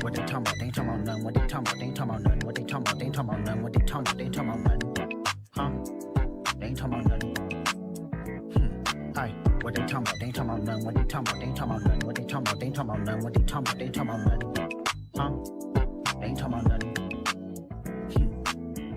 What they talking about? They ain't talking about nothing. What they talking about? They ain't talking about nothing. What they talking about? They ain't talking about nothing. What they talking about? They ain't talking about nothing. Huh? They ain't talking about nothing. Aye. What they talking about? They ain't talking about nothing. What they talking about? They ain't talking about nothing. What they talking about? They ain't talking about nothing. What they talking about? They ain't talking about nothing. Huh? They ain't talking about nothing.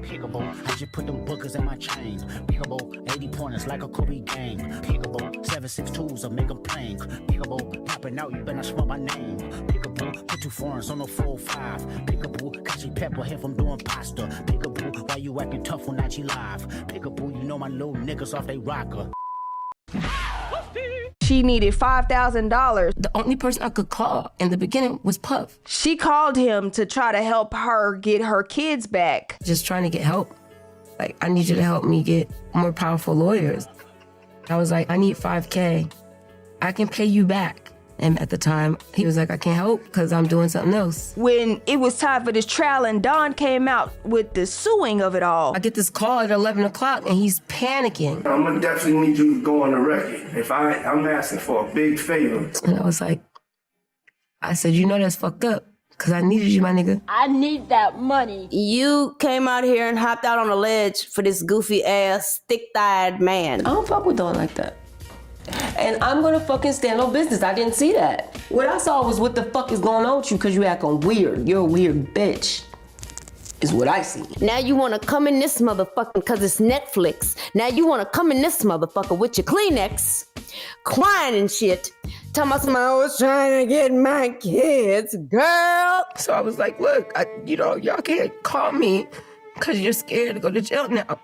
Pickable, I just put them bookers in my chain. Pickable, 80 pointers like a Kobe game. Pickable, 7.62s will make them plain. Pickable, popping out, you better smell my name. Pickable, put 2 foreigns on the 4-5. Pickable, catch you pepper here from doing pasta. Pickable, why you acting tough when IG live? Pickable, you know my little niggas off they rocker. She needed $5,000. The only person I could call in the beginning was Puff. She called him to try to help her get her kids back. Just trying to get help. Like, I need you to help me get more powerful lawyers. I was like, I need $5K. I can pay you back. And at the time, he was like, I can't help because I'm doing something else. When it was time for this trial and Don came out with the suing of it all. I get this call at 11 o'clock and he's panicking. I'm gonna definitely need you to go on the record. I'm asking for a big favor. And I was like, I said, you know that's fucked up because I needed you, my nigga. I need that money. You came out here and hopped out on a ledge for this goofy ass, thick-thighed man. I don't fuck with Dawn like that. And I'm gonna fucking stand on business. I didn't see that. What I saw was what the fuck is going on with you because you acting weird. You're a weird bitch. Is what I see. Now you wanna come in this motherfucker cause it's Netflix. Now you wanna come in this motherfucker with your Kleenex, crying and shit. Talking about somebody, I was trying to get my kids, girl. So I was like, look, y'all can't call me because you're scared to go to jail now.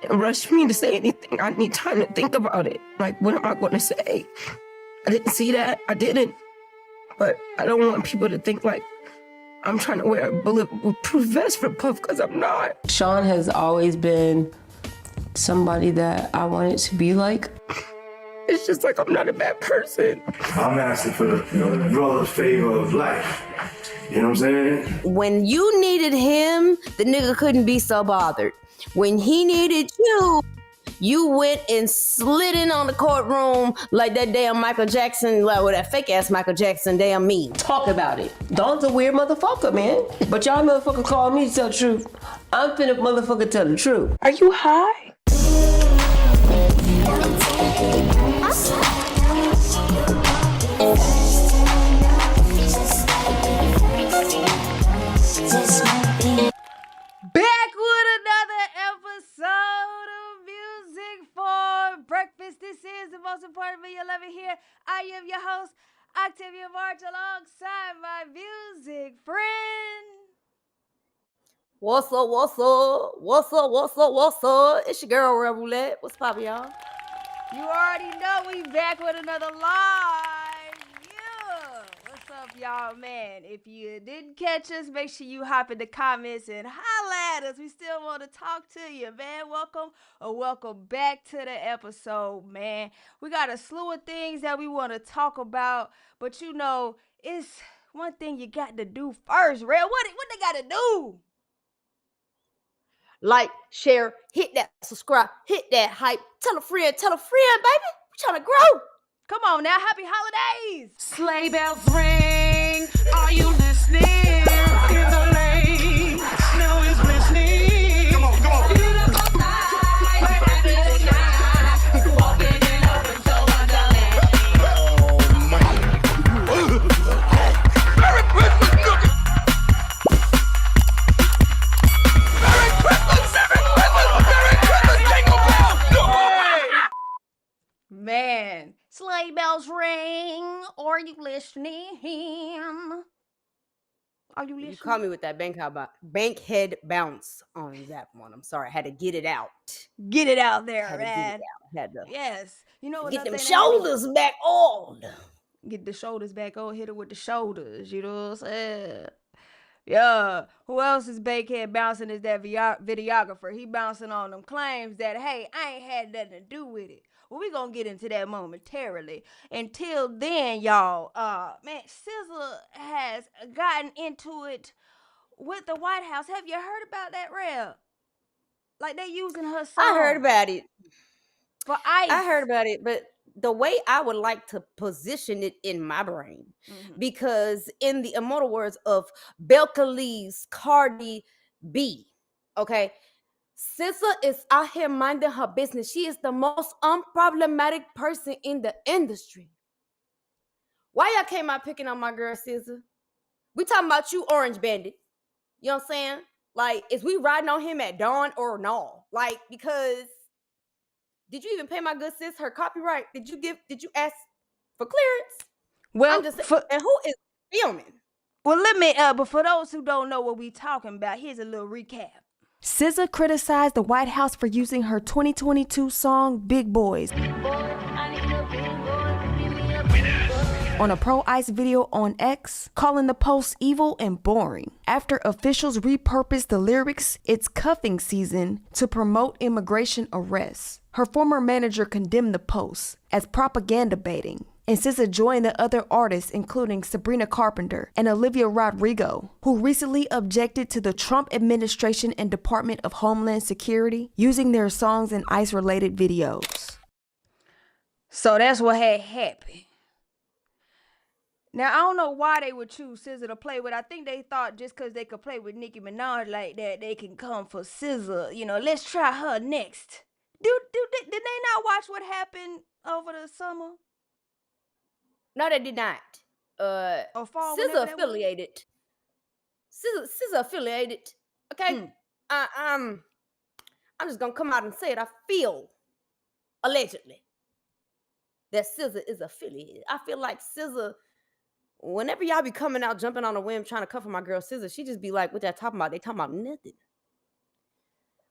And rush me to say anything. I need time to think about it. Like, what am I going to say? I didn't see that. I didn't. But I don't want people to think like I'm trying to wear a bulletproof vest for Puff because I'm not. Sean has always been somebody that I wanted to be like. It's just like I'm not a bad person. I'm asking for the brother favor of life. You know what I'm saying? When you needed him, the nigga couldn't be so bothered. When he needed you, you went and slid in on the courtroom like that damn Michael Jackson, like with that fake ass Michael Jackson damn meme. Talk about it. Dawn's a weird motherfucker, man. But y'all motherfucker call me to tell the truth. I'm finna motherfucker tell the truth. Are you high? Back with another episode of Music for Breakfast. This is the most important video you'll ever hear. I am your host, Octavia March, alongside my music friend. What's up, what's up? What's up, what's up, what's up? It's your girl, Relle Roulette. What's poppin', y'all? You already know we back with another live. Yeah. What's up, y'all? Man, if you didn't catch us, make sure you hop in the comments and holla at us. We still want to talk to you, man. Welcome back to the episode, man. We got a slew of things that we want to talk about, but you know, it's one thing you got to do first, Relle. What they got to do? Like, share, hit that subscribe, hit that hype. Tell a friend, baby. We trying to grow. Come on now, happy holidays. Sleigh bells ring. Are you listening? In the lane, snow is glistening. Come on. Man, sleigh bells ring. Are you listening? Are you listening? You caught me with that bank head bounce on that one. I'm sorry, I had to get it out. Get it out there, Had to man. get it out. Had to Yes. You know what? get them shoulders back on. Get the shoulders back on. Hit it with the shoulders. You know what I'm saying? Yeah. Who else is bankhead bouncing is that videographer. He bouncing on them claims that, hey, I ain't had nothing to do with it. Well, we gonna get into that momentarily. Until then, y'all, man, SZA has gotten into it with the White House. Have you heard about that, Relle? Like, they using her song. I heard about it. For ICE. I heard about it, but the way I would like to position it in my brain, Mhm. because in the immortal words of Belcalis Cardi B, okay, SZA is out here minding her business. She is the most unproblematic person in the industry. Why y'all came out picking on my girl SZA? We talking about you, Orange Bandit. You know what I'm saying? Like, is we riding on him at dawn or no? Like, because did you even pay my good sis her copyright? Did you ask for clearance? Well, I'm just saying, and who is filming? well, let me. But for those who don't know what we talking about, here's a little recap. SZA criticized the White House for using her 2022 song "Big Boys" on a pro-ICE video on X, calling the post evil and boring. After officials repurposed the lyrics, "It's cuffing season," to promote immigration arrests. Her former manager condemned the post as propaganda baiting, and SZA joined the other artists, including Sabrina Carpenter and Olivia Rodrigo, who recently objected to the Trump administration and Department of Homeland Security using their songs in ICE-related videos. So that's what had happened. Now, I don't know why they would choose SZA to play with. I think they thought just because they could play with Nicki Minaj like that, they can come for SZA. You know, let's try her next. Did they not watch what happened over the summer? No, they did not. Or fall, whenever SZA that was? affiliated. SZA affiliated. Okay. I'm just gonna come out and say it. I feel allegedly that SZA is affiliated. I feel like SZA, whenever y'all be coming out jumping on a whim trying to cover my girl SZA, she just be like, what y'all talking about? They talking about nothing.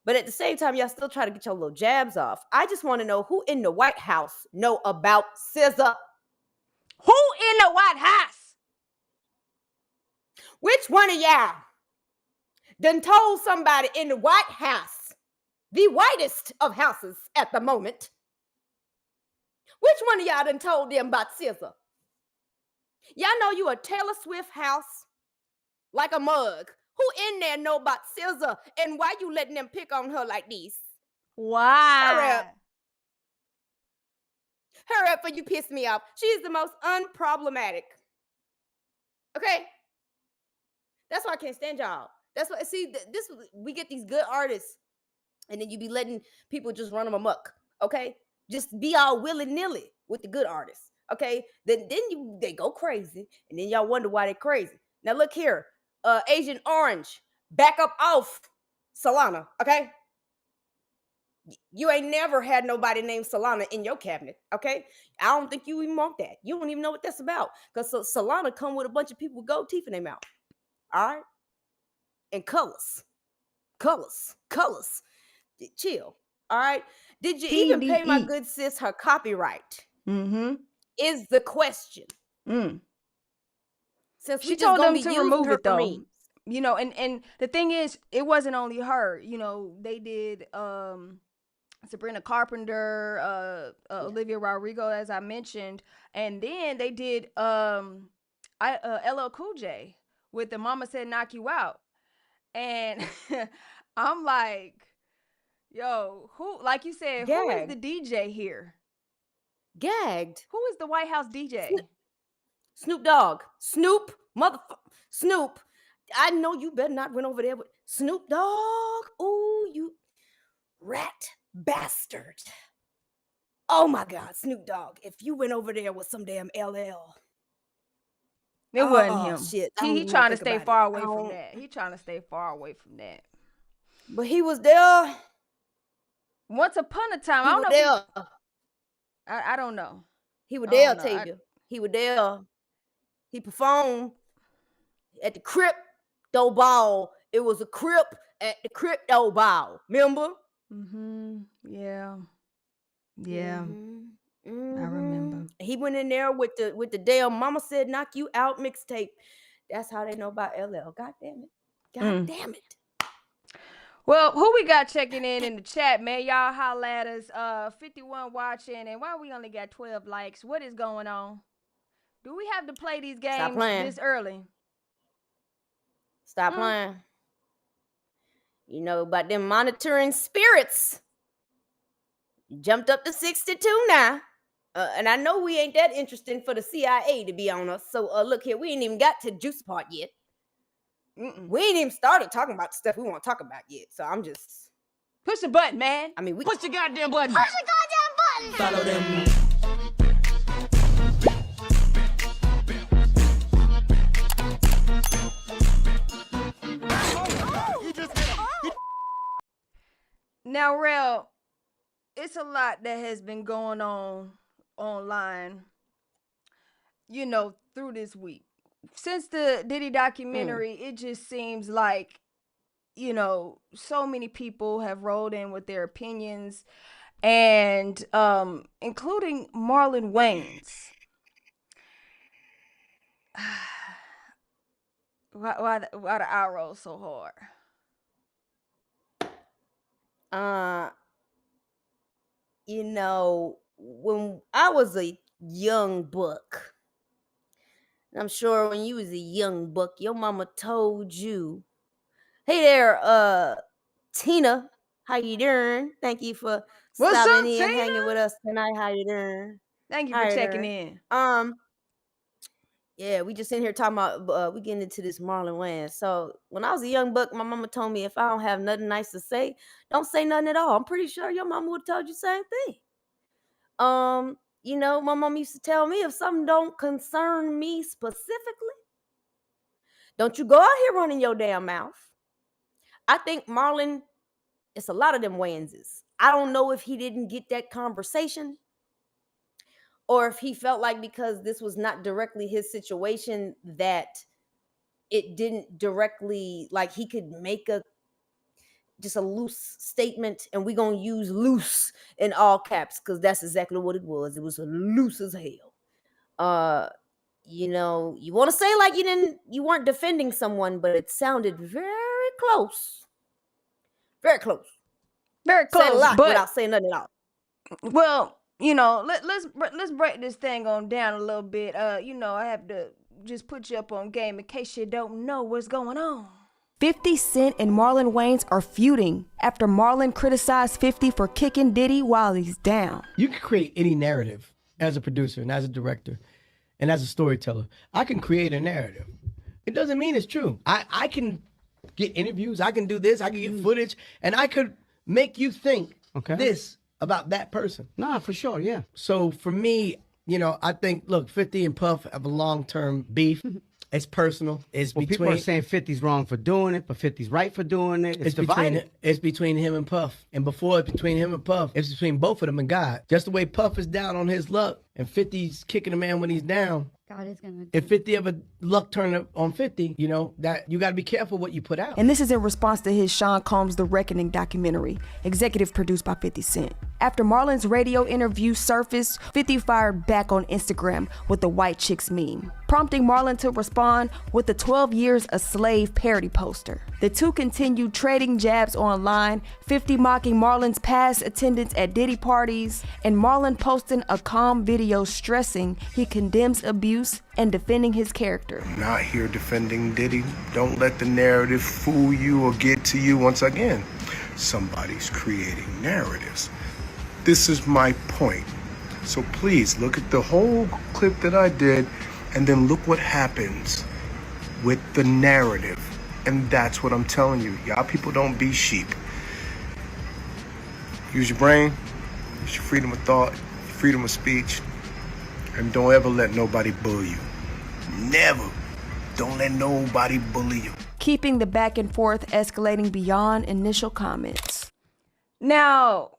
But at the same time, y'all still try to get your little jabs off. I just want to know who in the White House know about SZA. Who in the White House? Which one of y'all done told somebody in the White House, the whitest of houses at the moment, which one of y'all done told them about SZA? Y'all know you a Taylor Swift house like a mug. Who in there know about SZA, and why you letting them pick on her like this? Why? Hurry up, for you piss me off. She's the most unproblematic. Okay? That's why I can't stand y'all. That's why, see, we get these good artists, and then you be letting people just run them amok. Okay? Just be all willy-nilly with the good artists. Okay? Then they go crazy, and then y'all wonder why they're crazy. Now look here. Agent Orange, back up off Solana, okay? You ain't never had nobody named Solana in your cabinet, okay? I don't think you even want that. You don't even know what that's about, because Solana come with a bunch of people with gold teeth in their mouth, all right? And colors. Chill, all right? Did you even pay my good sis her copyright? Mm-hmm. Is the question. Since She told them to remove it though. memes. You know, and the thing is, it wasn't only her. You know, they did Sabrina Carpenter, Olivia Rodrigo, as I mentioned, and then they did LL Cool J with the "Mama Said Knock You Out," and I'm like, yo, who? Like you said, who is the DJ here? Gagged. Who is the White House DJ? Snoop Dogg. Snoop. Snoop. I know you better not run over there with Snoop Dogg. Ooh, you rat bastard. Oh my God, Snoop Dogg. If you went over there with some damn LL. It wasn't him. Shit. He trying to stay far away from that. He trying to stay far away from that. But he was there. Once upon a time. I don't know. I don't know. He was there, Octavia. He was there. He performed at the crypto ball. It was a crip at the crypto ball. Remember? Mm-hmm. Yeah. Yeah. Mm-hmm. I remember. He went in there with the damn "Mama Said Knock You Out" mixtape. That's how they know about LL. God damn it. God damn it. Well, who we got checking in the chat, man? Y'all holla at us. 51 watching, and why we only got 12 likes? What is going on? Do we have to play these games this early? Stop playing. You know about them monitoring spirits. You jumped up to 62 now. And I know we ain't that interesting for the CIA to be on us. So look here, we ain't even got to the juice part yet. We ain't even started talking about the stuff we want to talk about yet. So I'm just Push the button, man. I mean, Push the goddamn button. Push the goddamn button. Follow them. Now, Relle, it's a lot that has been going on online, through this week. Since the Diddy documentary, it just seems like, so many people have rolled in with their opinions, and including Marlon Wayans. Why the eye roll so hard? When I was a young buck, I'm sure when you was a young buck, your mama told you, "Hey there, Tina, how you doing? Thank you for What's stopping up, in, Tina? hanging with us tonight. How you doing? Thank you How for you checking doing? in. Yeah, we just in here talking about we getting into this Marlon Wayans. So when I was a young buck, my mama told me if I don't have nothing nice to say, don't say nothing at all. I'm pretty sure your mama would have told you the same thing. My mom used to tell me if something don't concern me specifically, don't you go out here running your damn mouth. I think Marlon, it's a lot of them Wayanses. I don't know if he didn't get that conversation or if he felt like because this was not directly his situation that it didn't directly, like he could make just a loose statement, and we're gonna use loose in all caps because that's exactly what it was. It was loose as hell. You want to say like you weren't defending someone, but it sounded very close. Very close. Very Said a close, lot but without saying nothing at all. well, let's break this thing on down a little bit. I have to just put you up on game in case you don't know what's going on. 50 Cent and Marlon Wayans are feuding after Marlon criticized 50 for kicking Diddy while he's down. You can create any narrative as a producer and as a director and as a storyteller. I can create a narrative. It doesn't mean it's true. I can get interviews, I can do this, I can get footage, and I could make you think this about that person. Nah, for sure, yeah. So for me, I think, look, 50 and Puff have a long-term beef. It's personal. It's Well, between. people are saying 50's wrong for doing it, but 50's right for doing it. It's divided. It's between him and Puff. And before it's between him and Puff, it's between both of them and God. Just the way Puff is down on his luck and 50's kicking a man when he's down. God is gonna. If 50 ever luck turn up on 50, that you got to be careful what you put out. And this is in response to his Sean Combs' The Reckoning documentary, executive produced by 50 Cent. After Marlon's radio interview surfaced, 50 fired back on Instagram with the white chicks meme, prompting Marlon to respond with the 12 Years a Slave parody poster. The two continued trading jabs online, 50 mocking Marlon's past attendance at Diddy parties, and Marlon posting a calm video stressing he condemns abuse and defending his character. I'm not here defending Diddy. Don't let the narrative fool you or get to you. Once again, somebody's creating narratives. This is my point. So please look at the whole clip that I did and then look what happens with the narrative. And that's what I'm telling you. Y'all people don't be sheep. Use your brain, use your freedom of thought, freedom of speech, and don't ever let nobody bully you. Never. Don't let nobody bully you. Keeping the back and forth escalating beyond initial comments. Now,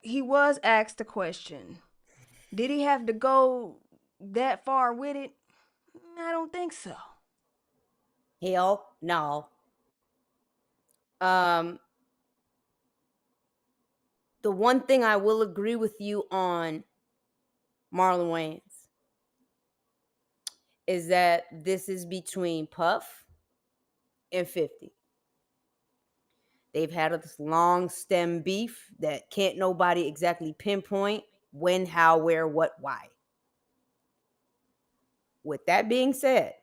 he was asked a question. Did he have to go that far with it? I don't think so. Hell no. The one thing I will agree with you on, Marlon Wayans, is that this is between Puff and 50. They've had this long stem beef that can't nobody exactly pinpoint when, how, where, what, why. With that being said,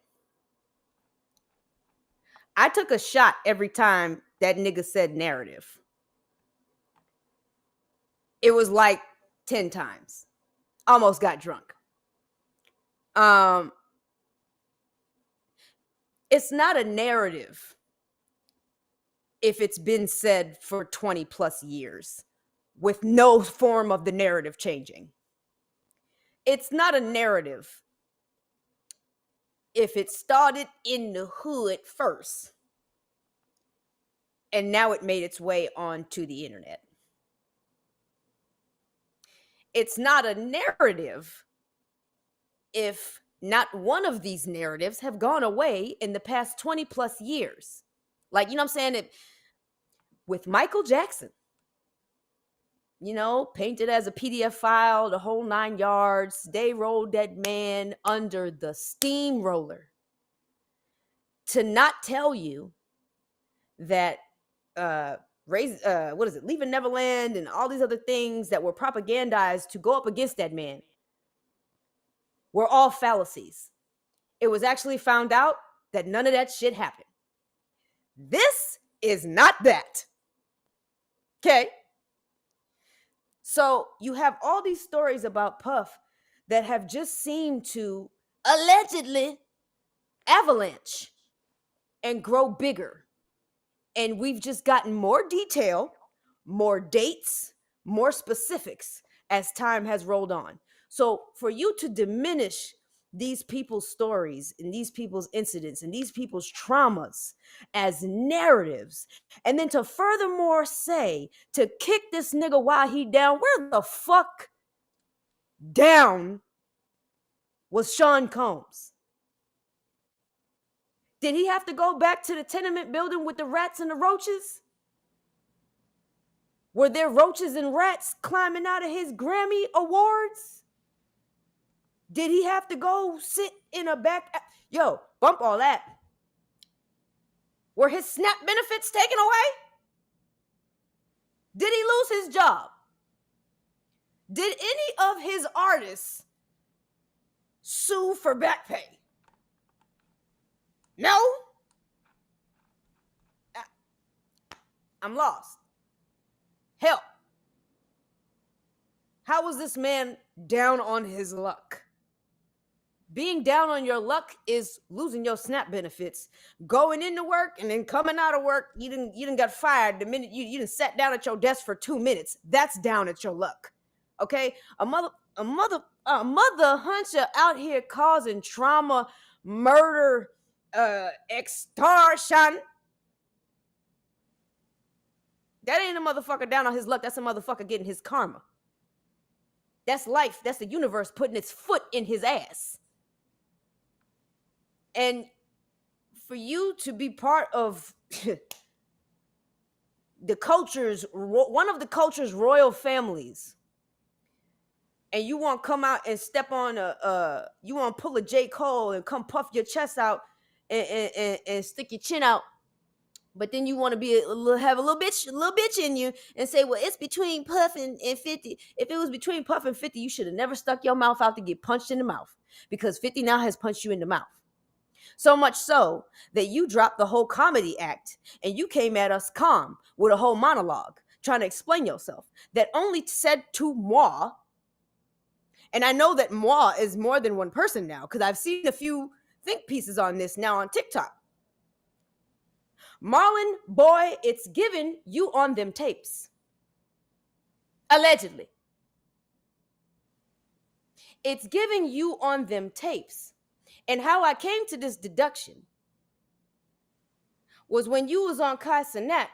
I took a shot every time that nigga said narrative. It was like 10 times. almost got drunk. It's not a narrative if it's been said for 20 plus years with no form of the narrative changing. It's not a narrative if it started in the hood first and now it made its way onto the internet. It's not a narrative if not one of these narratives have gone away in the past 20 plus years. Like, you know what I'm saying? With Michael Jackson, painted as a PDF file, the whole 9 yards, they rolled that man under the steamroller. To not tell you that Leaving Neverland and all these other things that were propagandized to go up against that man were all fallacies. It was actually found out that none of that shit happened. This is not that. Okay? So you have all these stories about Puff that have just seemed to allegedly avalanche and grow bigger. And we've just gotten more detail, more dates, more specifics as time has rolled on. So for you to diminish these people's stories and these people's incidents and these people's traumas as narratives, and then to furthermore say to kick this nigga while he down, where the fuck down was Sean Combs? Did he have to go back to the tenement building with the rats and the roaches? Were there roaches and rats climbing out of his Grammy Awards? Did he have to go sit in a back? Yo, bump all that. Were his SNAP benefits taken away? Did he lose his job? Did any of his artists sue for back pay? No? I'm lost. Help. How was this man down on his luck? Being down on your luck is losing your SNAP benefits, going into work and then coming out of work. You didn't got fired the minute you didn't sat down at your desk for 2 minutes. That's down at your luck. Okay? A mother huncher out here causing trauma, murder, extortion. That ain't a motherfucker down on his luck. That's a motherfucker getting his karma. That's life. That's the universe putting its foot in his ass. And for you to be part of one of the culture's royal families, and you want to come out and step on you want to pull a J. Cole and come puff your chest out and stick your chin out, but then you want to have a little bitch in you and say, well, it's between Puff and 50. If it was between Puff and 50, you should have never stuck your mouth out to get punched in the mouth, because 50 now has punched you in the mouth. So much so that you dropped the whole comedy act and you came at us calm with a whole monologue trying to explain yourself that only said to moi. And I know that moi is more than one person now, because I've seen a few think pieces on this now on TikTok. Marlon, boy, it's given you on them tapes. Allegedly. It's giving you on them tapes. And how I came to this deduction was when you was on Kai Cenat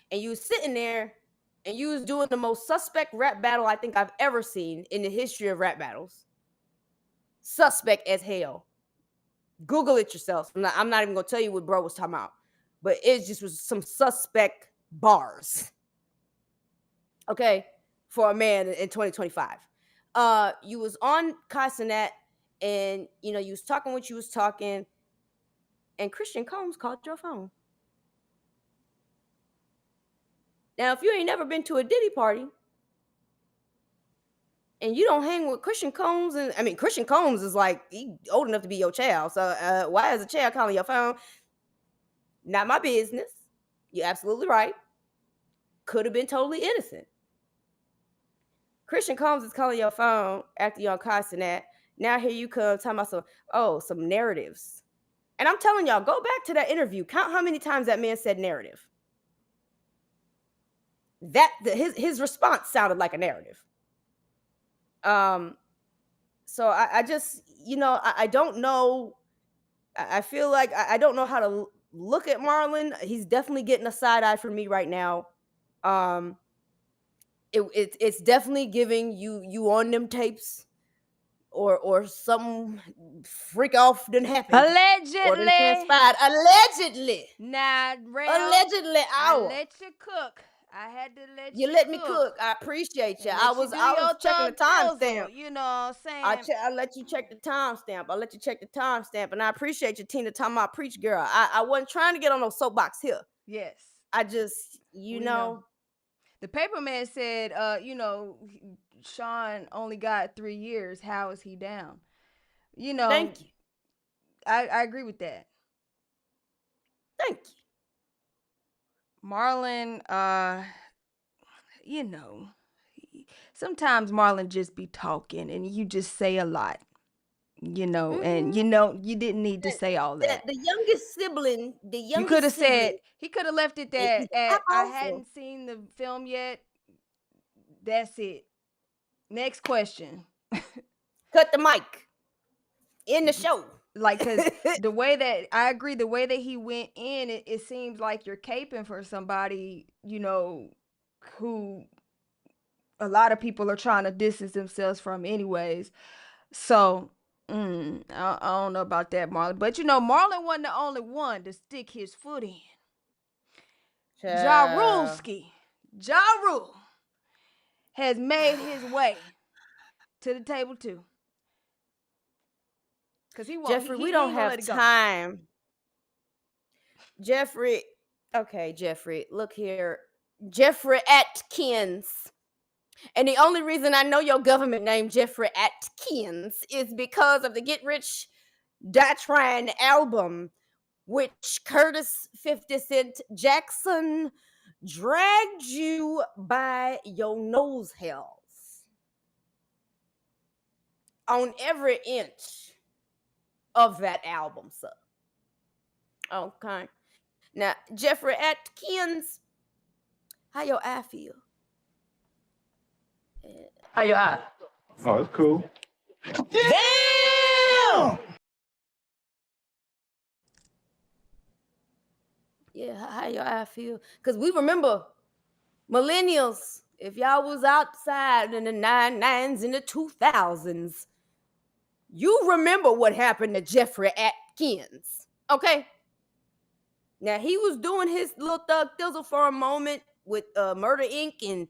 and you was sitting there and you was doing the most suspect rap battle I think I've ever seen in the history of rap battles. Suspect as hell. Google it yourself. I'm not even going to tell you what bro was talking about. But it just was some suspect bars. Okay? For a man in 2025. You was on Kai Cenat and, you was talking what you was talking. And Christian Combs called your phone. Now, if you ain't never been to a Diddy party and you don't hang with Christian Combs, Christian Combs is like, he old enough to be your child. So why is a child calling your phone? Not my business. You're absolutely right. Could have been totally innocent. Christian Combs is calling your phone after you're on Castanet. Now here you come talking about some narratives. And I'm telling y'all, go back to that interview. Count how many times that man said narrative. His response sounded like a narrative. So I just, I don't know. I feel like I don't know how to look at Marlon. He's definitely getting a side eye from me right now. It's definitely giving you on them tapes, or some freak off done happened. Allegedly. Or done transpired. Allegedly. Nah, Allegedly. I let you cook. I had to let you let me cook. I appreciate you. I was checking the timestamp. You know what I'm saying? I let you check the timestamp. And I appreciate you, Tina, talking about preach girl. I wasn't trying to get on no soapbox here. Yes. I just, you know. The paperman said, Sean only got 3 years. How is he down? Thank you. I agree with that. Thank you. Marlon, sometimes Marlon just be talking and you just say a lot, and you didn't need to say all that. The youngest sibling, you could have said, he could have left it that I awful. hadn't seen the film yet. That's it. Next question. Cut the mic. In the show. Like, because the way that I agree, the way that he went in, it seems like you're caping for somebody, who a lot of people are trying to distance themselves from anyways. So I don't know about that, Marlon. But Marlon wasn't the only one to stick his foot in. Ja Rule has made his way to the table too. Jeffrey, we don't have time. Jeffrey, okay, Jeffrey, look here. Jeffrey Atkins. And the only reason I know your government name, Jeffrey Atkins, is because of the Get Rich Die Trying album, which Curtis 50 Cent Jackson dragged you by your nose hairs on every inch of that album, sir. Okay. Now, Jeffrey Atkins, how your eye feel? How your eye? Oh, it's cool. Damn! Yeah, how your eye feel? Because we remember millennials, if y'all was outside in the 99s and the 2000s, you remember what happened to Jeffrey Atkins, okay? Now, he was doing his little thug thizzle for a moment with Murder Inc. and,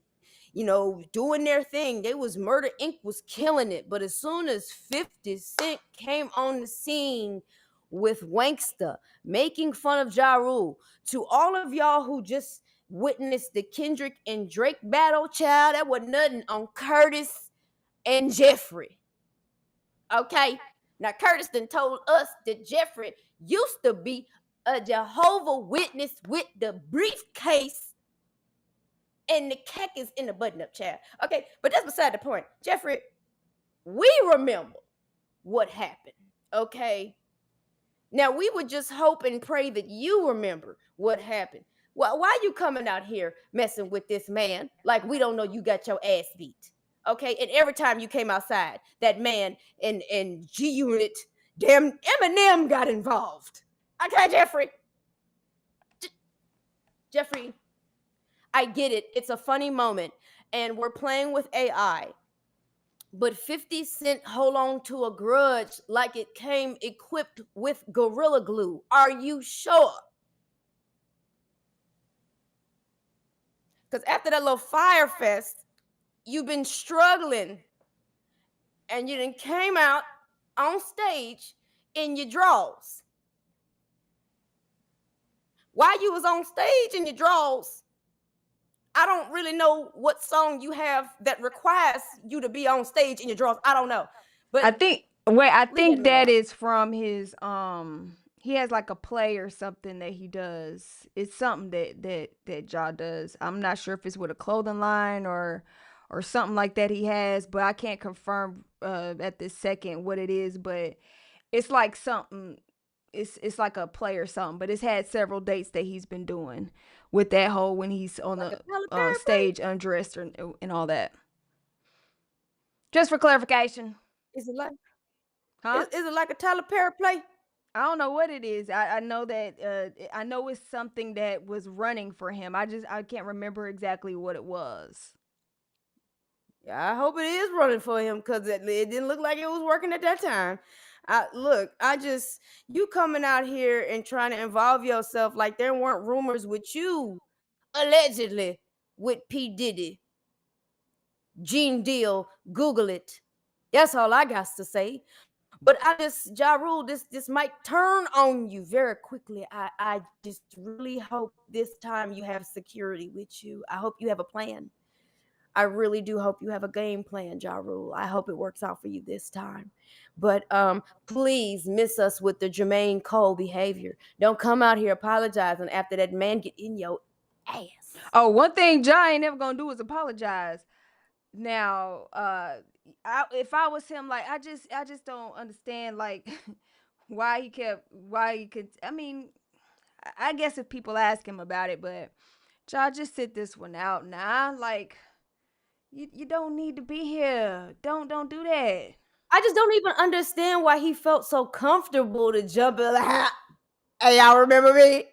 doing their thing. Murder Inc. was killing it. But as soon as 50 Cent came on the scene with Wanksta, making fun of Ja Rule, to all of y'all who just witnessed the Kendrick and Drake battle, child, that was nothing on Curtis and Jeffrey. Okay? Now, Curtis done told us that Jeffrey used to be a Jehovah Witness with the briefcase and the khakis in the button-up chair. Okay, but that's beside the point. Jeffrey, we remember what happened, okay? Now, we would just hope and pray that you remember what happened. Well, why are you coming out here messing with this man like we don't know you got your ass beat? Okay, and every time you came outside, that man in G-Unit, damn Eminem got involved. Okay, Jeffrey. Jeffrey, I get it. It's a funny moment, and we're playing with AI. But 50 Cent hold on to a grudge like it came equipped with Gorilla Glue. Are you sure? Because after that little fire fest, you've been struggling, and you done came out on stage in your drawers. While you was on stage in your drawers, I don't really know what song you have that requires you to be on stage in your drawers. I don't know. But I think that is from his he has like a play or something that he does. It's something that Ja does. I'm not sure if it's with a clothing line or or something like that he has, but I can't confirm at this second what it is, but it's like something, it's like a play or something, but it's had several dates that he's been doing with that whole when he's on Like a the Tyler Perry play? stage undressed and all that. Just for clarification. Is it like Huh? is it like a Tyler Perry play? I don't know what it is. I know that I know it's something that was running for him. I can't remember exactly what it was. Yeah, I hope it is running for him because it didn't look like it was working at that time. You coming out here and trying to involve yourself like there weren't rumors with you, allegedly, with P. Diddy. Gene Deal, Google it. That's all I got to say. But Ja Rule, this might turn on you very quickly. I just really hope this time you have security with you. I hope you have a plan. I really do hope you have a game plan, Ja Rule. I hope it works out for you this time. But please miss us with the Jermaine Cole behavior. Don't come out here apologizing after that man get in your ass. Oh, one thing Ja ain't never gonna do is apologize. Now, if I was him, like I just don't understand like why he could. I mean, I guess if people ask him about it, but Ja, just sit this one out now. Like you don't need to be here. Don't do that. I just don't even understand why he felt so comfortable to jump in like, hey, y'all remember me?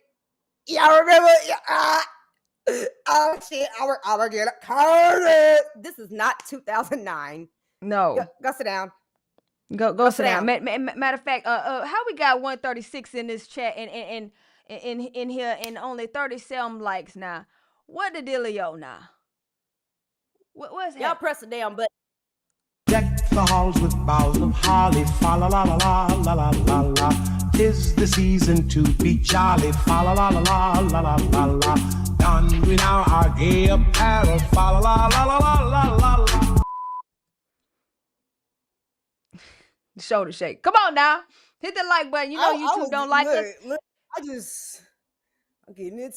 Y'all remember? Oh shit, I'm get it. This is not 2009. No. Go sit down. Go sit down. Matter of fact, how we got 136 in this chat and in here and only 37 likes now. What the dealio now? What's Y'all press the damn button. Deck the halls with boughs of holly, fa la la la la la la la la. 'Tis the season to be jolly, fa la la la la la la la la. Don we now our gay apparel, fa la la la la la la la. Shoulder shake. Come on now. Hit the like button. You know YouTube don't like us. Look, I'm getting it.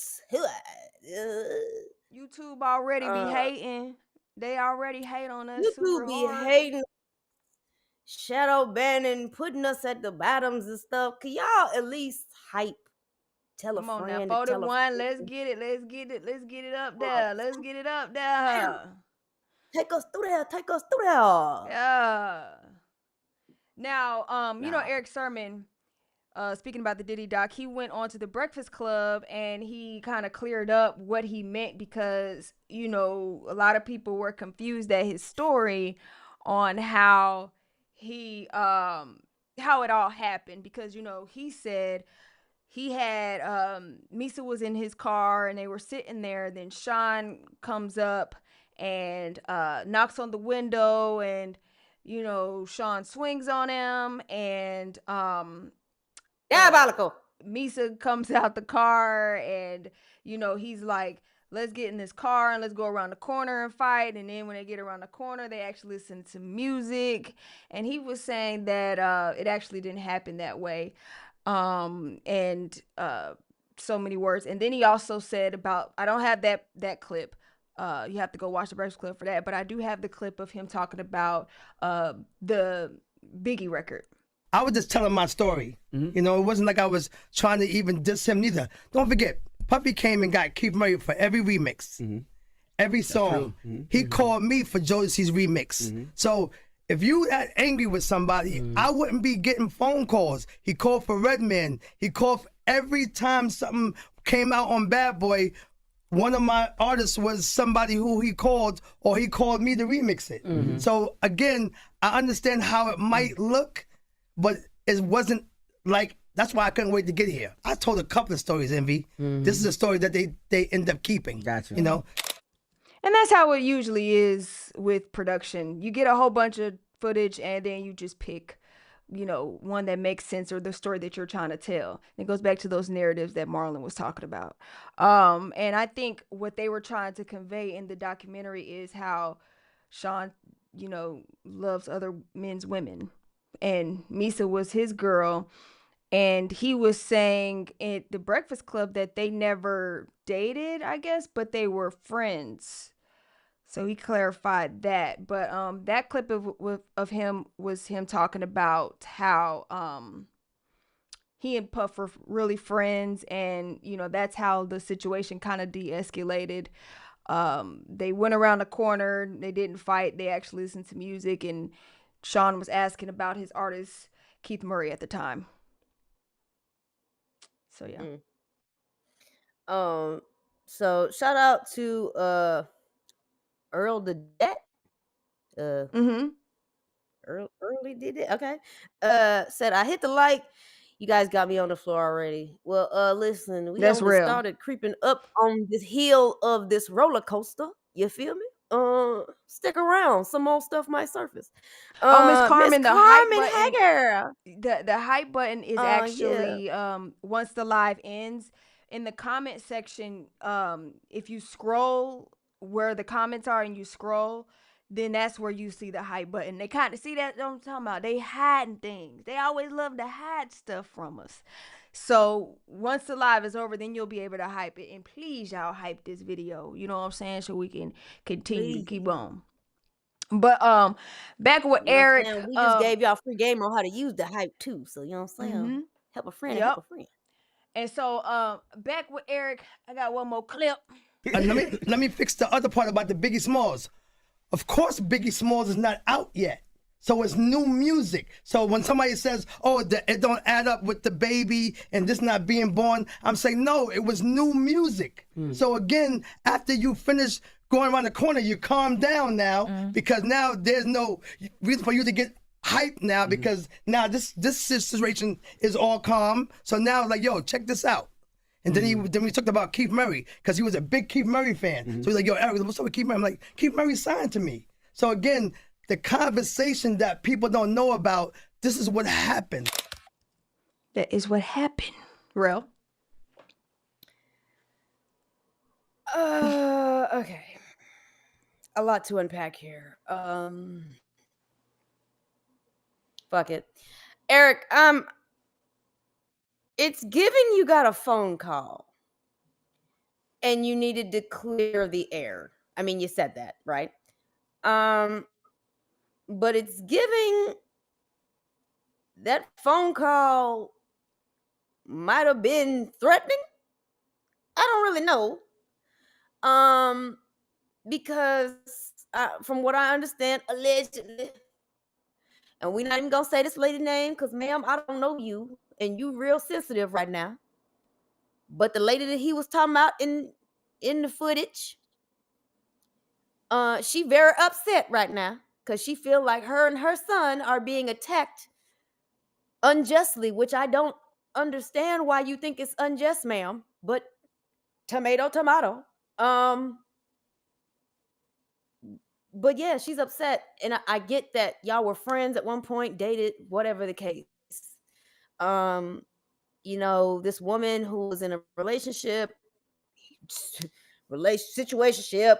YouTube already be hating. They already hate on us. YouTube be hating, shadow banning, putting us at the bottoms and stuff. Can y'all at least hype? Tell a Come on friend. now, 41. Let's get it. Let's get it up there. Let's get it up there. Take us through there. Yeah. Now, you know, Eric Sermon, speaking about the Diddy doc, he went on to the Breakfast Club and he kind of cleared up what he meant because, you know, a lot of people were confused at his story on how how it all happened because, you know, he said he had Misa was in his car and they were sitting there. Then Sean comes up and knocks on the window and, you know, Sean swings on him and diabolical. Misa comes out the car and, you know, he's like, let's get in this car and let's go around the corner and fight. And then when they get around the corner, they actually listen to music. And he was saying that it actually didn't happen that way. And so many words. And then he also said about, I don't have that clip. You have to go watch the Breakfast Club for that. But I do have the clip of him talking about the Biggie record. I was just telling my story. Mm-hmm. You know, it wasn't like I was trying to even diss him neither. Don't forget, Puffy came and got Keith Murray for every remix, every song. Mm-hmm. He called me for Jodeci's remix. Mm-hmm. So if you got angry with somebody, I wouldn't be getting phone calls. He called for Redman. He called for every time something came out on Bad Boy. One of my artists was somebody who he called, or he called me to remix it. Mm-hmm. So again, I understand how it might look, but it wasn't like, that's why I couldn't wait to get here. I told a couple of stories, Envy. Mm-hmm. This is a story that they end up keeping. Gotcha. You know? And that's how it usually is with production. You get a whole bunch of footage and then you just pick, you know, one that makes sense or the story that you're trying to tell. It goes back to those narratives that Marlon was talking about. And I think what they were trying to convey in the documentary is how Sean, you know, loves other men's women. And Misa was his girl. And he was saying at the Breakfast Club that they never dated, I guess, but they were friends. So he clarified that, but that clip of him was him talking about how he and Puff were really friends, and that's how the situation kind of de-escalated. They went around the corner, they didn't fight, they actually listened to music, and Sean was asking about his artist Keith Murray at the time. So yeah. So shout out to Earl the Debt. Early did it. Okay. Said I hit the like. You guys got me on the floor already. Well, listen, we That's only real. started creeping up on this hill of this roller coaster. You feel me? Stick around. Some more stuff might surface. Miss Carmen, the hype button. Hey girl. The hype button is actually once the live ends, in the comment section, if you scroll where the comments are and you scroll, then that's where you see the hype button. They kind of see that what I'm talking about. They hiding things. They always love to hide stuff from us. So once the live is over, then you'll be able to hype it. And please, y'all, hype this video. You know what I'm saying? So we can continue to keep on. But back with Eric, we just gave y'all free game on how to use the hype too. So you know what I'm saying? Help a friend, help a friend. And so back with Eric, I got one more clip. Let me fix the other part about the Biggie Smalls. Of course, Biggie Smalls is not out yet. So it's new music. So when somebody says, oh, it don't add up with the baby and this not being born, I'm saying, no, it was new music. So again, after you finish going around the corner, you calm down now because now there's no reason for you to get hyped now because now this situation is all calm. So now like, yo, check this out. And then we talked about Keith Murray because he was a big Keith Murray fan. So he's like, yo, Eric, what's up with Keith Murray? I'm like, Keith Murray signed to me. So again, the conversation that people don't know about, this is what happened. That is what happened, Relle. Okay. A lot to unpack here. Fuck it. Eric, it's given you got a phone call and you needed to clear the air. I mean, you said that, right? But it's giving that phone call might have been threatening. I don't really know. Because from what I understand, allegedly, and we're not even gonna say this lady name because, ma'am, I don't know you, and you real sensitive right now. But the lady that he was talking about in the footage, she very upset right now because she feel like her and her son are being attacked unjustly, which I don't understand why you think it's unjust, ma'am. But tomato. But yeah, she's upset, and I get that y'all were friends at one point, dated, whatever the case. This woman who was in a situationship,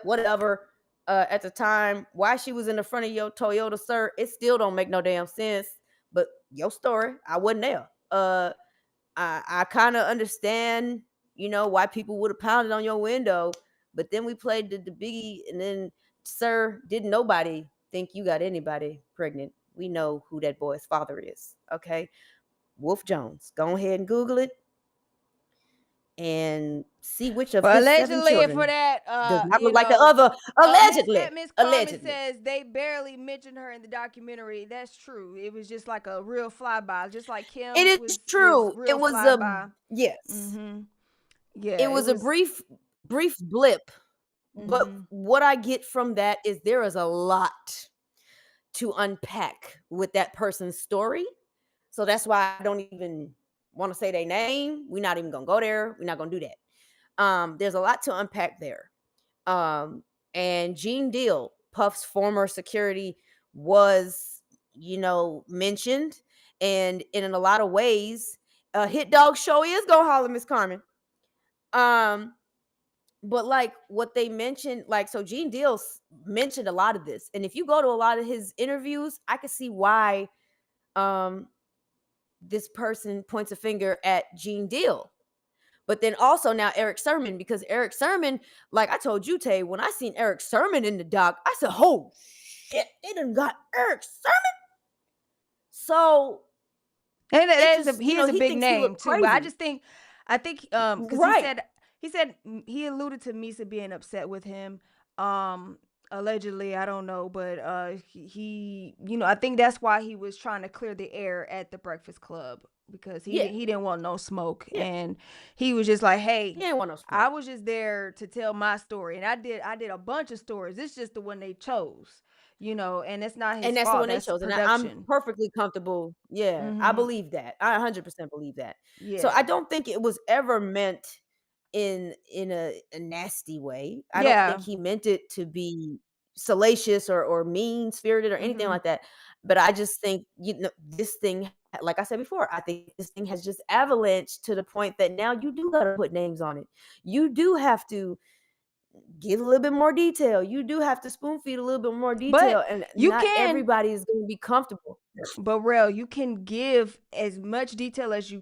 whatever, at the time, why she was in the front of your Toyota, sir, it still don't make no damn sense. But your story, I wasn't there. I kind of understand, why people would have pounded on your window, but then we played the Biggie, and then, sir, didn't nobody think you got anybody pregnant. We know who that boy's father is, okay? Wolf Jones. Go ahead and Google it and see which of his allegedly 7 children for that does not look like the other. Allegedly. Miss Carmen says they barely mentioned her in the documentary. That's true. It was just like a real flyby, just like Kim. It is true. It was a yes. Yeah. It was a brief blip. But what I get from that is there is a lot to unpack with that person's story. So that's why I don't even want to say their name. We're not even going to go there. We're not going to do that. There's a lot to unpack there. And Gene Deal, Puff's former security, was, mentioned. And in a lot of ways, Hit Dog Show is going to holler Miss Carmen. But like what they mentioned, so Gene Deal mentioned a lot of this. And if you go to a lot of his interviews, I can see why this person points a finger at Gene Deal. But then also now Eric Sermon, because Eric Sermon, like I told you, Tay, when I seen Eric Sermon in the doc, I said, oh shit, they done got Eric Sermon. So And he is a big thinks he name look too. But I crazy. just think because Right. he said he alluded to Misa being upset with him. Allegedly, I don't know, but he I think that's why he was trying to clear the air at the Breakfast Club, because he didn't want no smoke, and he was just like, hey, He didn't want no smoke. I was just there to tell my story, and I did a bunch of stories. It's just the one they chose, and it's not his And that's the fault. one they That's chose. And production. I'm perfectly comfortable. Yeah, I believe that. I 100% believe that. Yeah. So I don't think it was ever meant in a nasty way. I Yeah. don't think he meant it to be salacious or mean spirited or anything like that. But I just think, this thing, like I said before, I think this thing has just avalanched to the point that now you do got to put names on it. You do have to give a little bit more detail. You do have to spoon feed a little bit more detail, and not everybody is going to be comfortable. But Relle, you can give as much detail as you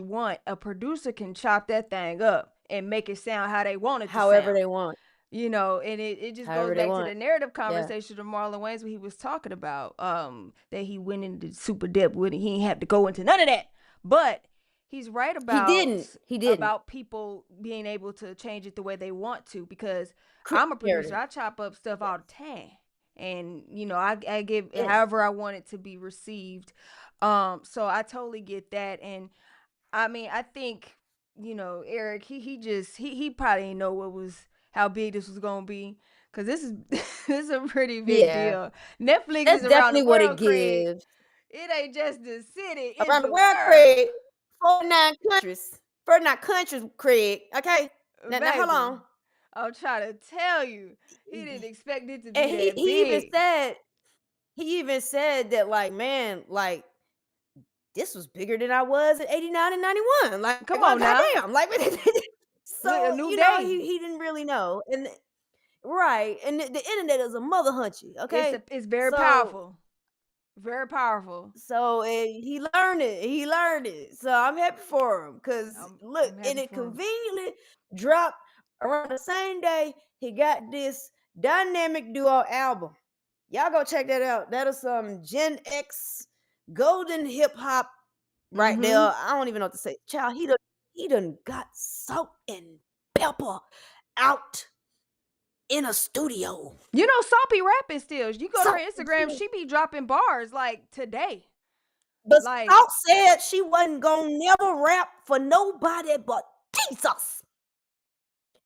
want. A producer can chop that thing up and make it sound how they want it to However sound. they want. And it just However goes they back to want. the narrative conversation of Marlon Wayans, when he was talking about that he went into super depth with it. He didn't have to go into none of that. But he's right about He didn't. about people being able to change it the way they want to, because I'm a producer. I chop up stuff all the time. And I give however I want it to be received. So I totally get that. And I mean, I think, Eric, he probably didn't know how big this was gonna be, because this is a pretty big deal. Netflix That's is around definitely the what world, it gives. It ain't just the city. It's Around the the world, Craig. 49 countries. 49 countries, Craig. Okay. Now hold on. I'm trying to tell you, he didn't expect it to be And that big. he even said that, like, man, like, this was bigger than I was at 89 and 91. Like, Come on now. goddamn. Like, so, A new day. he didn't really know. And right. And the internet is a mother hunchy. Okay. It's very powerful. Very powerful. So he learned it. He learned it. So I'm happy for him, because look, and it conveniently dropped around the same day he got this dynamic duo album. Y'all go check that out. That is some Gen X golden hip hop right there. I don't even know what to say. Child, he done got salt and pepper out in a studio. Salty rapping still. You go to her Instagram, she be dropping bars like today. But Salt said she wasn't gonna never rap for nobody but Jesus.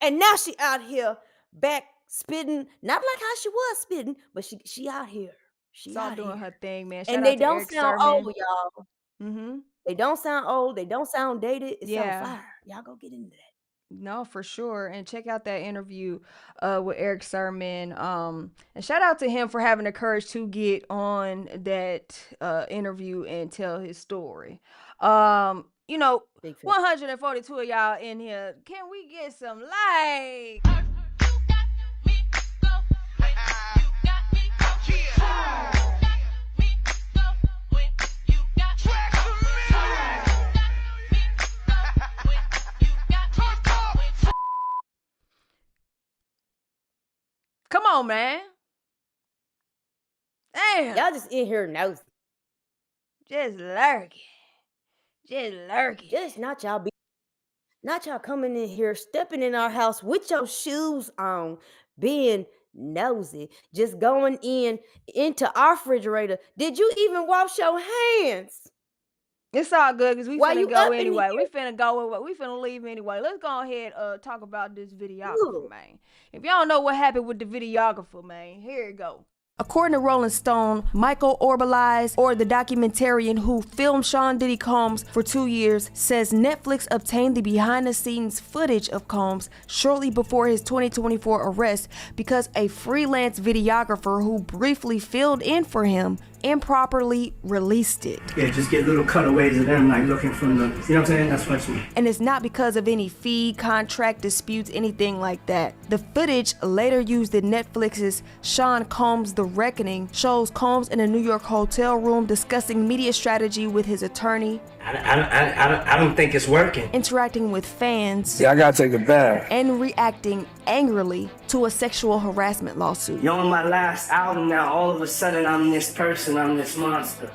And now she out here back spitting, not like how she was spitting, but she out here. She out doing here. her thing, man. And they don't sound old, y'all. They don't sound old. They don't sound dated. It sounds fire. Y'all go get into that. No, for sure. And check out that interview with Eric Sermon. And shout out to him for having the courage to get on that interview and tell his story. 142 of y'all in here. Can we get some likes? Come on, man. Damn. Y'all just in here nosy. Just lurking. Just not y'all coming in here, stepping in our house with your shoes on, being nosy, just going into our refrigerator. Did you even wash your hands? It's all good, because we finna go anyway. We finna leave anyway. Let's go ahead talk about this videographer, man. If y'all don't know what happened with the videographer, man, here it go. According to Rolling Stone, Michael Orbelize, or the documentarian who filmed Sean Diddy Combs for 2 years, says Netflix obtained the behind-the-scenes footage of Combs shortly before his 2024 arrest because a freelance videographer who briefly filled in for him improperly released it. Yeah, just get little cutaways of them like looking from the, you know what I'm saying? That's what you. And it's not because of any fee, contract disputes, anything like that. The footage later used in Netflix's Sean Combs' The Reckoning shows Combs in a New York hotel room discussing media strategy with his attorney. I don't think it's working. Interacting with fans. Yeah, I gotta take a bath. And reacting angrily to a sexual harassment lawsuit. You're on my last album now, all of a sudden I'm this person, I'm this monster.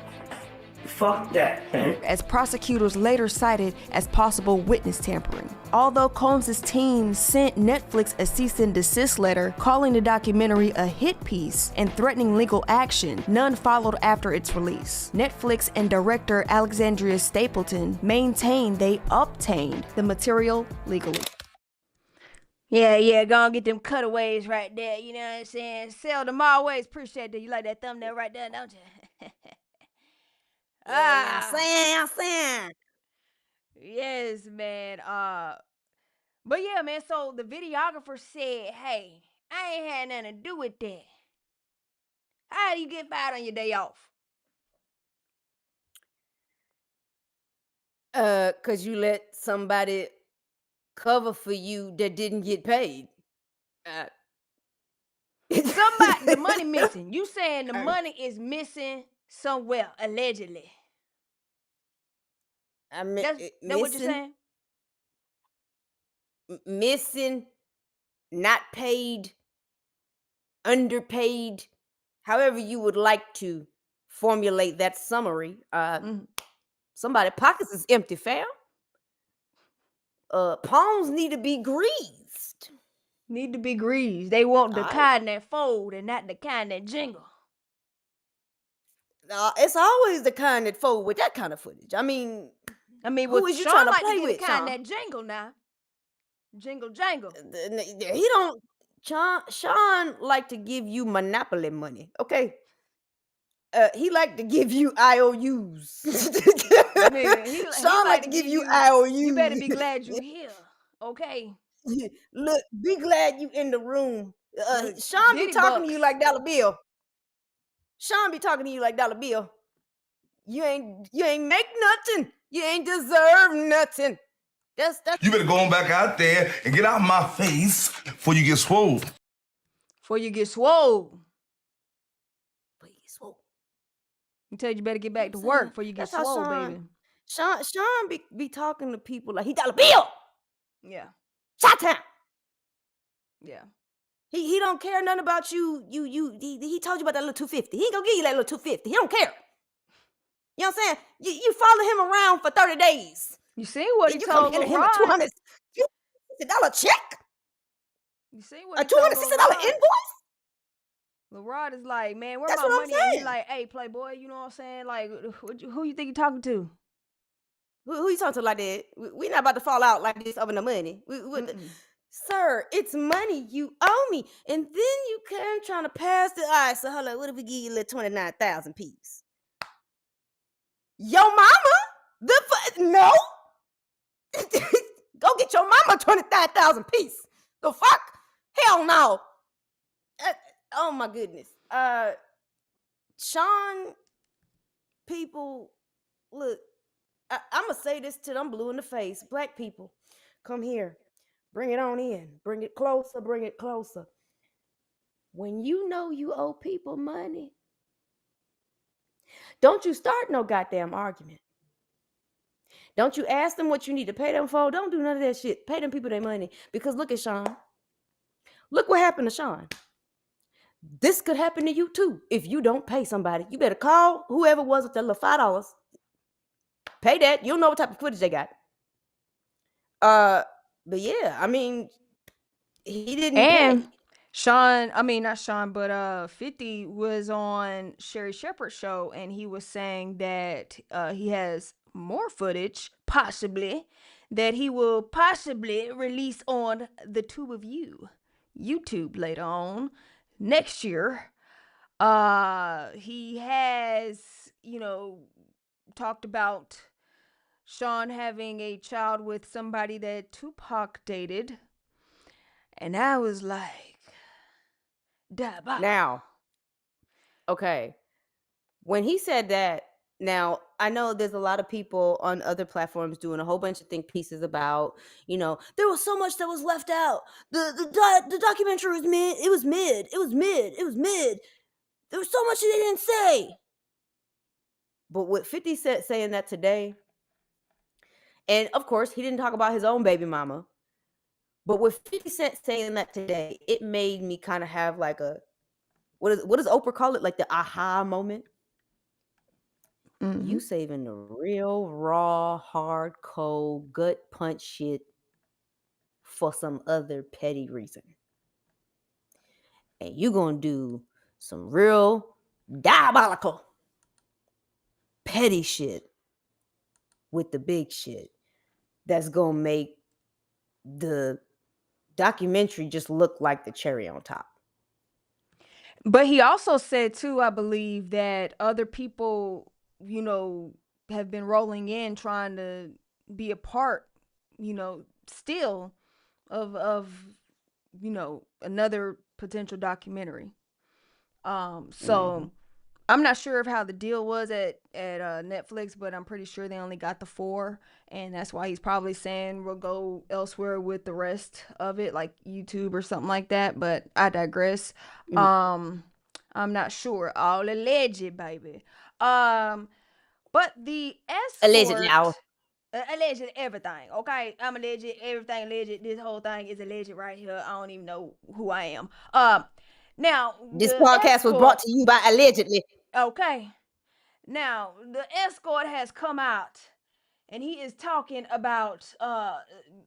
Fuck that, man. As prosecutors later cited as possible witness tampering. Although Combs' team sent Netflix a cease-and-desist letter calling the documentary a hit piece and threatening legal action, none followed after its release. Netflix and director Alexandria Stapleton maintained they obtained the material legally. Yeah, go and get them cutaways right there, you know what I'm saying? Seldom always appreciate that. You like that thumbnail right there, don't you? I'm saying. Yes, man. But yeah, man, so the videographer said, hey, I ain't had nothing to do with that. How do you get fired on your day off? 'Cause you let somebody cover for you that didn't get paid. Somebody, the money missing. You saying the money is missing somewhere, allegedly. I mean, That's what you're saying? Missing, not paid, underpaid, however you would like to formulate that summary. Somebody pockets is empty, fam. Palms need to be greased. Need to be greased. They want the kind that fold and not the kind that jingle. It's always the kind that fold with that kind of footage. I mean, who is you Sean trying to like play to with? get The kind Sean? that jingle now. Jingle jangle. He don't. Sean like to give you monopoly money. Okay. He like to give you IOUs. Sean like to give you IOUs. You better be glad you here. Okay. Look, be glad you in the room. Sean be talking to you like dollar bill. Sean be talking to you like dollar bill. You ain't make nothing. You ain't deserve nothing. That's You better go on back out there and get out of my face before you get swole. Before you get swole. You tell you better get back to work before you get swole, baby. Sean be talking to people like he dollar bill. Yeah. Shot town. Yeah. He don't care nothing about you. He told you about that little 250. He ain't gonna give you that little 250. He don't care. You know what I'm saying? You follow him around for 30 days. You see what he told him LeRod? a $260 check? You see what a he told $260 invoice? LeRod is like, man, where That's my what I'm money? And he saying. like, hey, playboy, you know what I'm saying? Like, who you think you talking to? Who you talking to like that? We not about to fall out like this over the money. Sir, it's money you owe me. And then you come trying to pass the eye. So hold on, what if we give you a little 29,000 piece? Your mama? No. Go get your mama 25,000 piece. The fuck? Hell no. Oh my goodness. Sean, people, look, I'm gonna say this to them blue in the face. Black people, come here. Bring it on in. Bring it closer. Bring it closer. When you know you owe people money, don't you start no goddamn argument. Don't you ask them what you need to pay them for. Don't do none of that shit. Pay them people their money. Because look at Sean. Look what happened to Sean. This could happen to you too if you don't pay somebody. You better call whoever was with that little $5. Pay that. You'll know what type of footage they got. But yeah, I mean, he didn't pay. Sean, I mean, not Sean, but 50 was on Sherry Shepherd's show, and he was saying that he has more footage, possibly, that he will possibly release on the Tube of YouTube later on next year. He has, talked about Sean having a child with somebody that Tupac dated. And I was like, now, okay. When he said that, now I know there's a lot of people on other platforms doing a whole bunch of think pieces about, there was so much that was left out. The documentary was mid. It was mid. It was mid. It was mid. There was so much that they didn't say. But with 50 Cent saying that today, and of course he didn't talk about his own baby mama, but with 50 Cent saying that today, it made me kind of have like a what does Oprah call it? Like the aha moment. You saving the real raw, hard, cold, gut punch shit for some other petty reason. And you gonna do some real diabolical petty shit with the big shit that's gonna make the documentary just look like the cherry on top. But he also said too, I believe, that other people, have been rolling in trying to be a part, still of another potential documentary. So I'm not sure of how the deal was at Netflix, but I'm pretty sure they only got the 4, and that's why he's probably saying we'll go elsewhere with the rest of it, like YouTube or something like that. But I digress. I'm not sure. All alleged, baby. But the escort. Alleged now. Alleged everything, okay? I'm alleged, everything alleged. This whole thing is alleged right here. I don't even know who I am. Now this podcast was brought to you by allegedly. Okay. Now the escort has come out, and he is talking about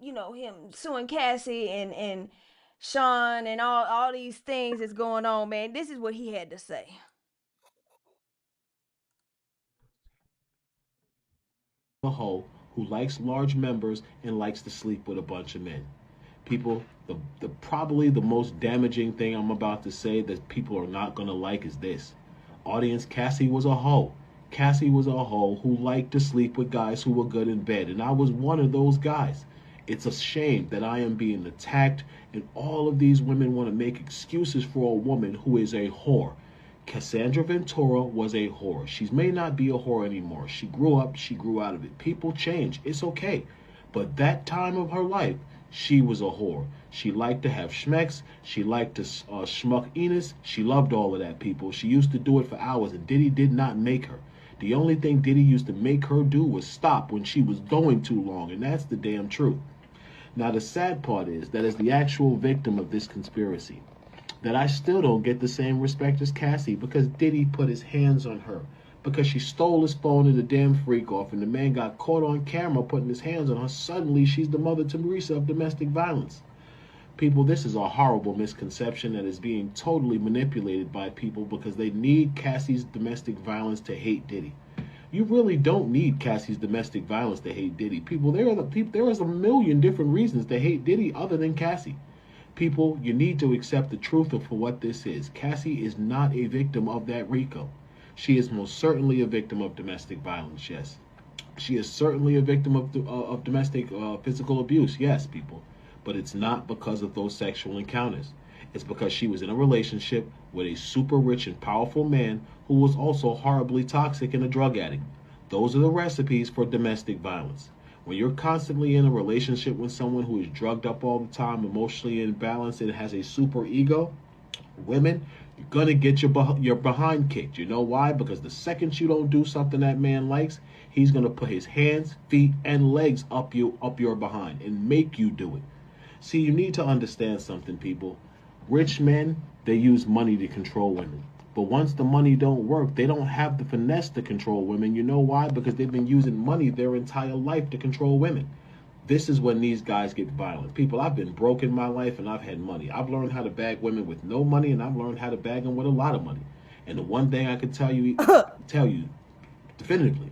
him suing Cassie and Sean and all these things that's going on. Man, this is what he had to say. A hoe who likes large members and likes to sleep with a bunch of men. People, the probably the most damaging thing I'm about to say that people are not gonna like is this. Audience, Cassie was a hoe. Cassie was a hoe who liked to sleep with guys who were good in bed, and I was one of those guys. It's a shame that I am being attacked, and all of these women want to make excuses for a woman who is a whore. Cassandra Ventura was a whore. She may not be a whore anymore. She grew up, she grew out of it. People change, it's okay. But that time of her life, she was a whore. She liked to have schmecks. She liked to schmuck Enos. She loved all of that, people. She used to do it for hours, and Diddy did not make her. The only thing Diddy used to make her do was stop when she was going too long, and that's the damn truth. Now, the sad part is that as the actual victim of this conspiracy, that I still don't get the same respect as Cassie because Diddy put his hands on her. Because she stole his phone and the damn freak off, and the man got caught on camera putting his hands on her. Suddenly, she's the Mother Teresa of domestic violence. People, this is a horrible misconception that is being totally manipulated by people because they need Cassie's domestic violence to hate Diddy. You really don't need Cassie's domestic violence to hate Diddy. People, there is a million different reasons to hate Diddy other than Cassie. People, you need to accept the truth of for what this is. Cassie is not a victim of that RICO. She is most certainly a victim of domestic violence, yes. She is certainly a victim of domestic physical abuse, yes, people. But it's not because of those sexual encounters. It's because she was in a relationship with a super rich and powerful man who was also horribly toxic and a drug addict. Those are the recipes for domestic violence. When you're constantly in a relationship with someone who is drugged up all the time, emotionally imbalanced, and has a super ego, women, you're going to get your behind kicked. You know why? Because the second you don't do something that man likes, he's going to put his hands, feet, and legs up your behind and make you do it. See, you need to understand something, people. Rich men, they use money to control women. But once the money don't work, they don't have the finesse to control women. You know why? Because they've been using money their entire life to control women. This is when these guys get violent. People, I've been broke in my life and I've had money. I've learned how to bag women with no money, and I've learned how to bag them with a lot of money. And the one thing I can tell you definitively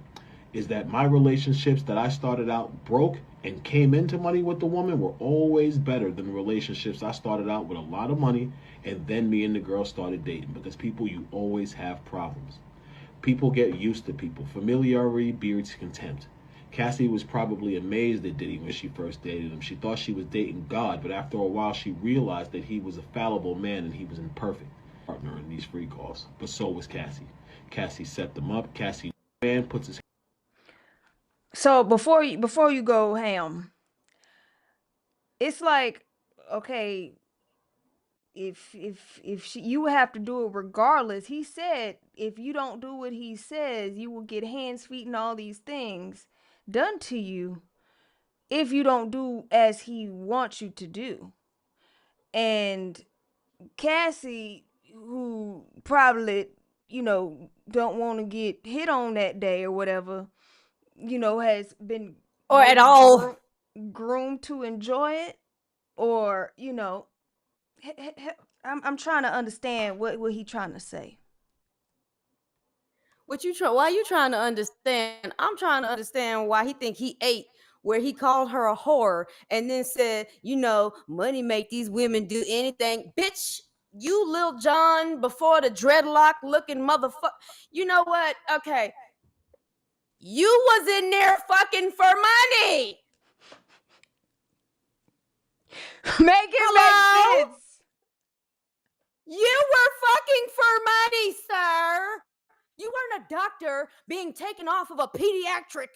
is that my relationships that I started out broke and came into money with the woman were always better than the relationships I started out with a lot of money and then me and the girl started dating. Because people, you always have problems. People get used to people. Familiarity breeds contempt. Cassie was probably amazed at Diddy when she first dated him. She thought she was dating God, but after a while she realized that he was a fallible man and he was imperfect partner in these free calls. But so was Cassie. Cassie set them up. Cassie man puts his. So before you go ham, it's like, okay, you would have to do it regardless. He said if you don't do what he says, you will get hands, feet, and all these things done to you if you don't do as he wants you to do. And Cassie, who probably, don't want to get hit on that day or whatever, has been Or at all. groomed to enjoy it, or I'm trying to understand what he trying to say. Why you trying to understand? I'm trying to understand why he think he ate where he called her a whore and then said, money make these women do anything. Bitch, you Lil Jon before the dreadlock looking motherfucker. You know what? Okay. You was in there fucking for money. Make sense. You were fucking for money, sir. You weren't a doctor being taken off of a pediatric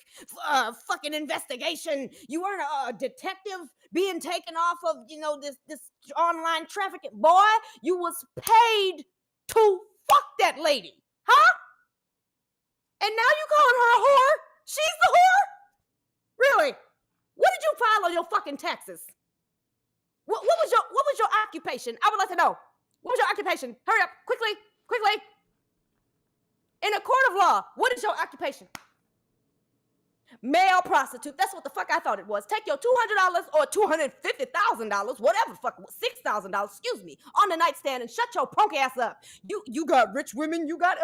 fucking investigation. You weren't a detective being taken off of, this online trafficking. Boy, you was paid to fuck that lady. Huh? And now you calling her a whore? She's the whore? Really? What did you file on your fucking taxes? What was your occupation? I would like to know. What was your occupation? Hurry up, quickly. In a court of law, what is your occupation? Male prostitute. That's what the fuck I thought it was. Take your $200 or $250,000, whatever fuck, $6,000, excuse me, on the nightstand and shut your punk ass up. You got rich women. You got,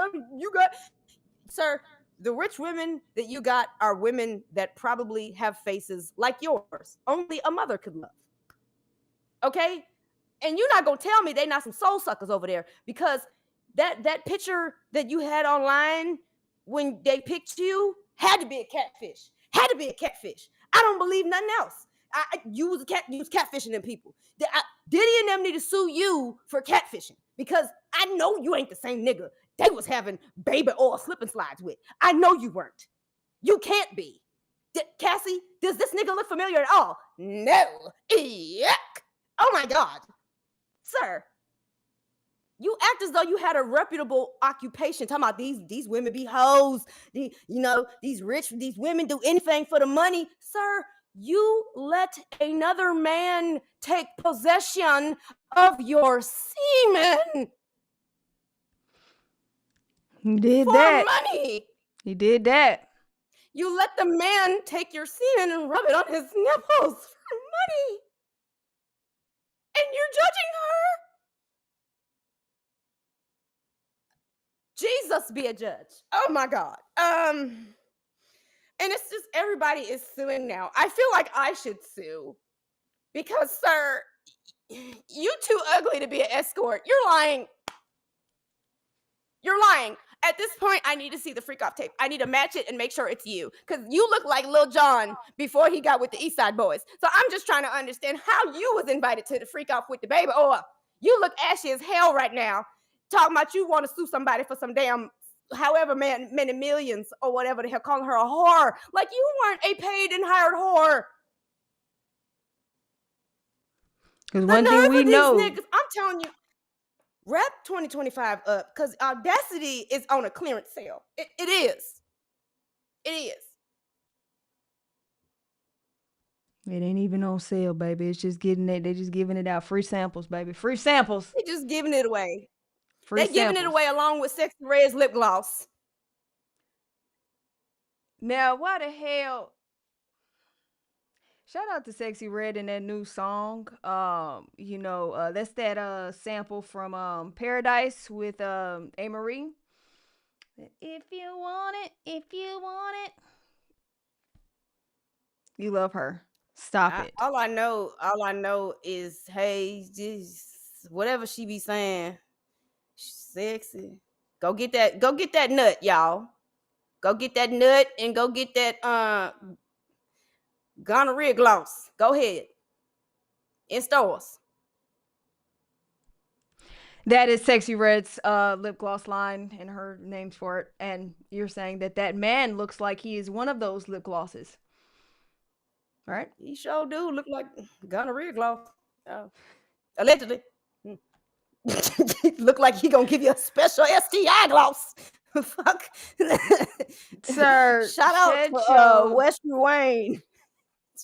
sir. The rich women that you got are women that probably have faces like yours. Only a mother could love. Okay? And you're not gonna tell me they not some soul suckers over there, because that picture that you had online when they picked you had to be a catfish. I don't believe nothing else. You was catfishing them people. Diddy and them need to sue you for catfishing, because I know you ain't the same nigga they was having baby oil slip and slides with. I know you weren't. You can't be. Cassie, does this nigga look familiar at all? No. Yuck. Oh my God. Sir, you act as though you had a reputable occupation. Talking about these women be hoes. These women do anything for the money. Sir, you let another man take possession of your semen. He did for that. money. He did that. You let the man take your semen and rub it on his nipples for money. And you're judging her? Jesus be a judge. Oh my God. And it's just everybody is suing now. I feel like I should sue. Because, sir, you too ugly to be an escort. You're lying. At this point, I need to see the freak off tape. I need to match it and make sure it's you. Because you look like Lil Jon before he got with the East Side Boys. So I'm just trying to understand how you was invited to the freak off with the baby. Or you look ashy as hell right now. Talking about you want to sue somebody for some damn however many millions or whatever the hell, calling her a whore. Like you weren't a paid and hired whore. Because one thing we know. Niggas, I'm telling you. Wrap 2025 up, because Audacity is on a clearance sale. It is. It ain't even on sale, baby. It's just getting it. They just giving it out. Free samples, baby. Free samples. They just giving it away. They're giving it away along with Sexy Red's lip gloss. Now, why the hell? Shout out to Sexy Red and that new song. That's that sample from Paradise with A-Marie. If you want it. You love her. Stop it. All I know is, hey, just whatever she be saying, she's sexy. Go get that nut, y'all. Go get that nut and go get that gonorrhea gloss. Go ahead. In stores. That is Sexy Red's lip gloss line, and her name's for it. And you're saying that that man looks like he is one of those lip glosses, right? He sure do look like gonorrhea gloss. Allegedly. Look like he gonna give you a special STI gloss. Fuck. Sir, Shout out shed to your- Westry Wayne.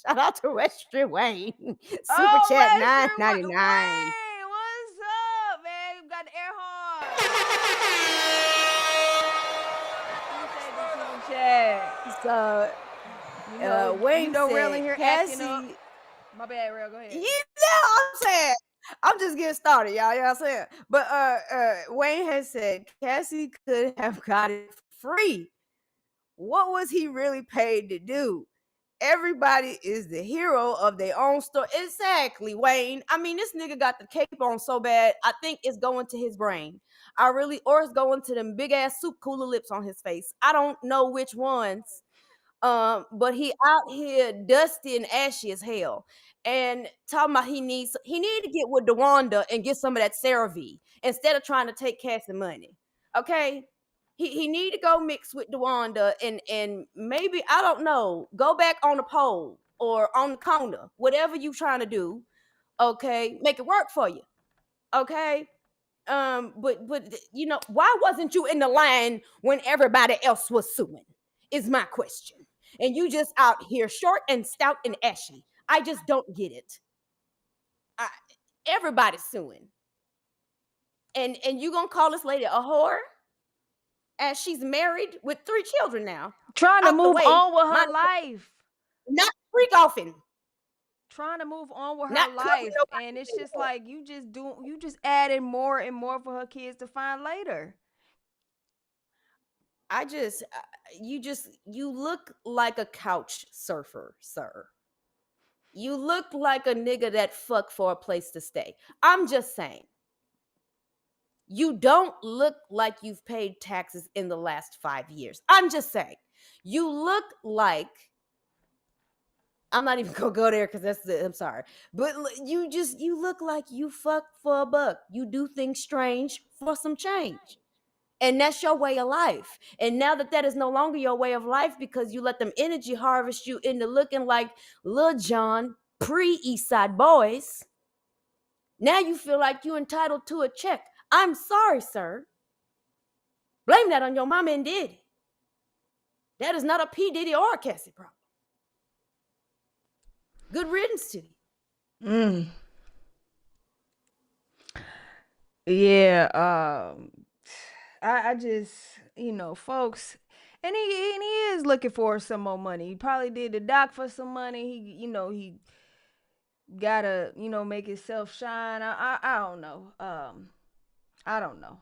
Shout out to Westry Wayne. Super Oh, chat Westry $9.99. Wayne, what's up, man? You got the air horn. Appreciate the super chat. So Wayne Relle said, in here acting up. Cassie. My bad, Relle, go ahead. You know what I'm saying? I'm just getting started, y'all. You know what I'm saying? But Wayne has said Cassie could have got it free. What was he really paid to do? Everybody is the hero of their own story. Exactly, Wayne. I mean, this nigga got the cape on so bad, I think it's going to his brain. Or it's going to them big ass soup cooler lips on his face. I don't know which ones. But he out here dusty and ashy as hell. And talking about he need to get with DeWanda and get some of that CeraVe instead of trying to take Cassie money. Okay? He need to go mix with DeWanda and maybe, I don't know, go back on the pole or on the corner, whatever you trying to do. Okay, make it work for you. Okay. But you know, why wasn't you in the line when everybody else was suing? Is my question. And you just out here short and stout and ashy. I just don't get it. Everybody's suing. And you gonna call this lady a whore? As she's married with 3 children now. Trying to move on with her life. Not freak offing. Trying to move on with her life. And it's just like you just adding more and more for her kids to find later. You look like a couch surfer, sir. You look like a nigga that fuck for a place to stay. I'm just saying. You don't look like you've paid taxes in the last 5 years. I'm just saying. You look like, I'm not even gonna go there because I'm sorry. But you look like you fuck for a buck. You do things strange for some change. And that's your way of life. And now that is no longer your way of life because you let them energy harvest you into looking like Lil Jon pre-East Side Boys, now you feel like you're entitled to a check. I'm sorry, sir. Blame that on your mama and Diddy. That is not a P. Diddy or a Cassie problem. Good riddance to you. Yeah, I just, you know, folks, and he is looking for some more money. He probably did the doc for some money. He gotta, make himself shine. I don't know. I don't know.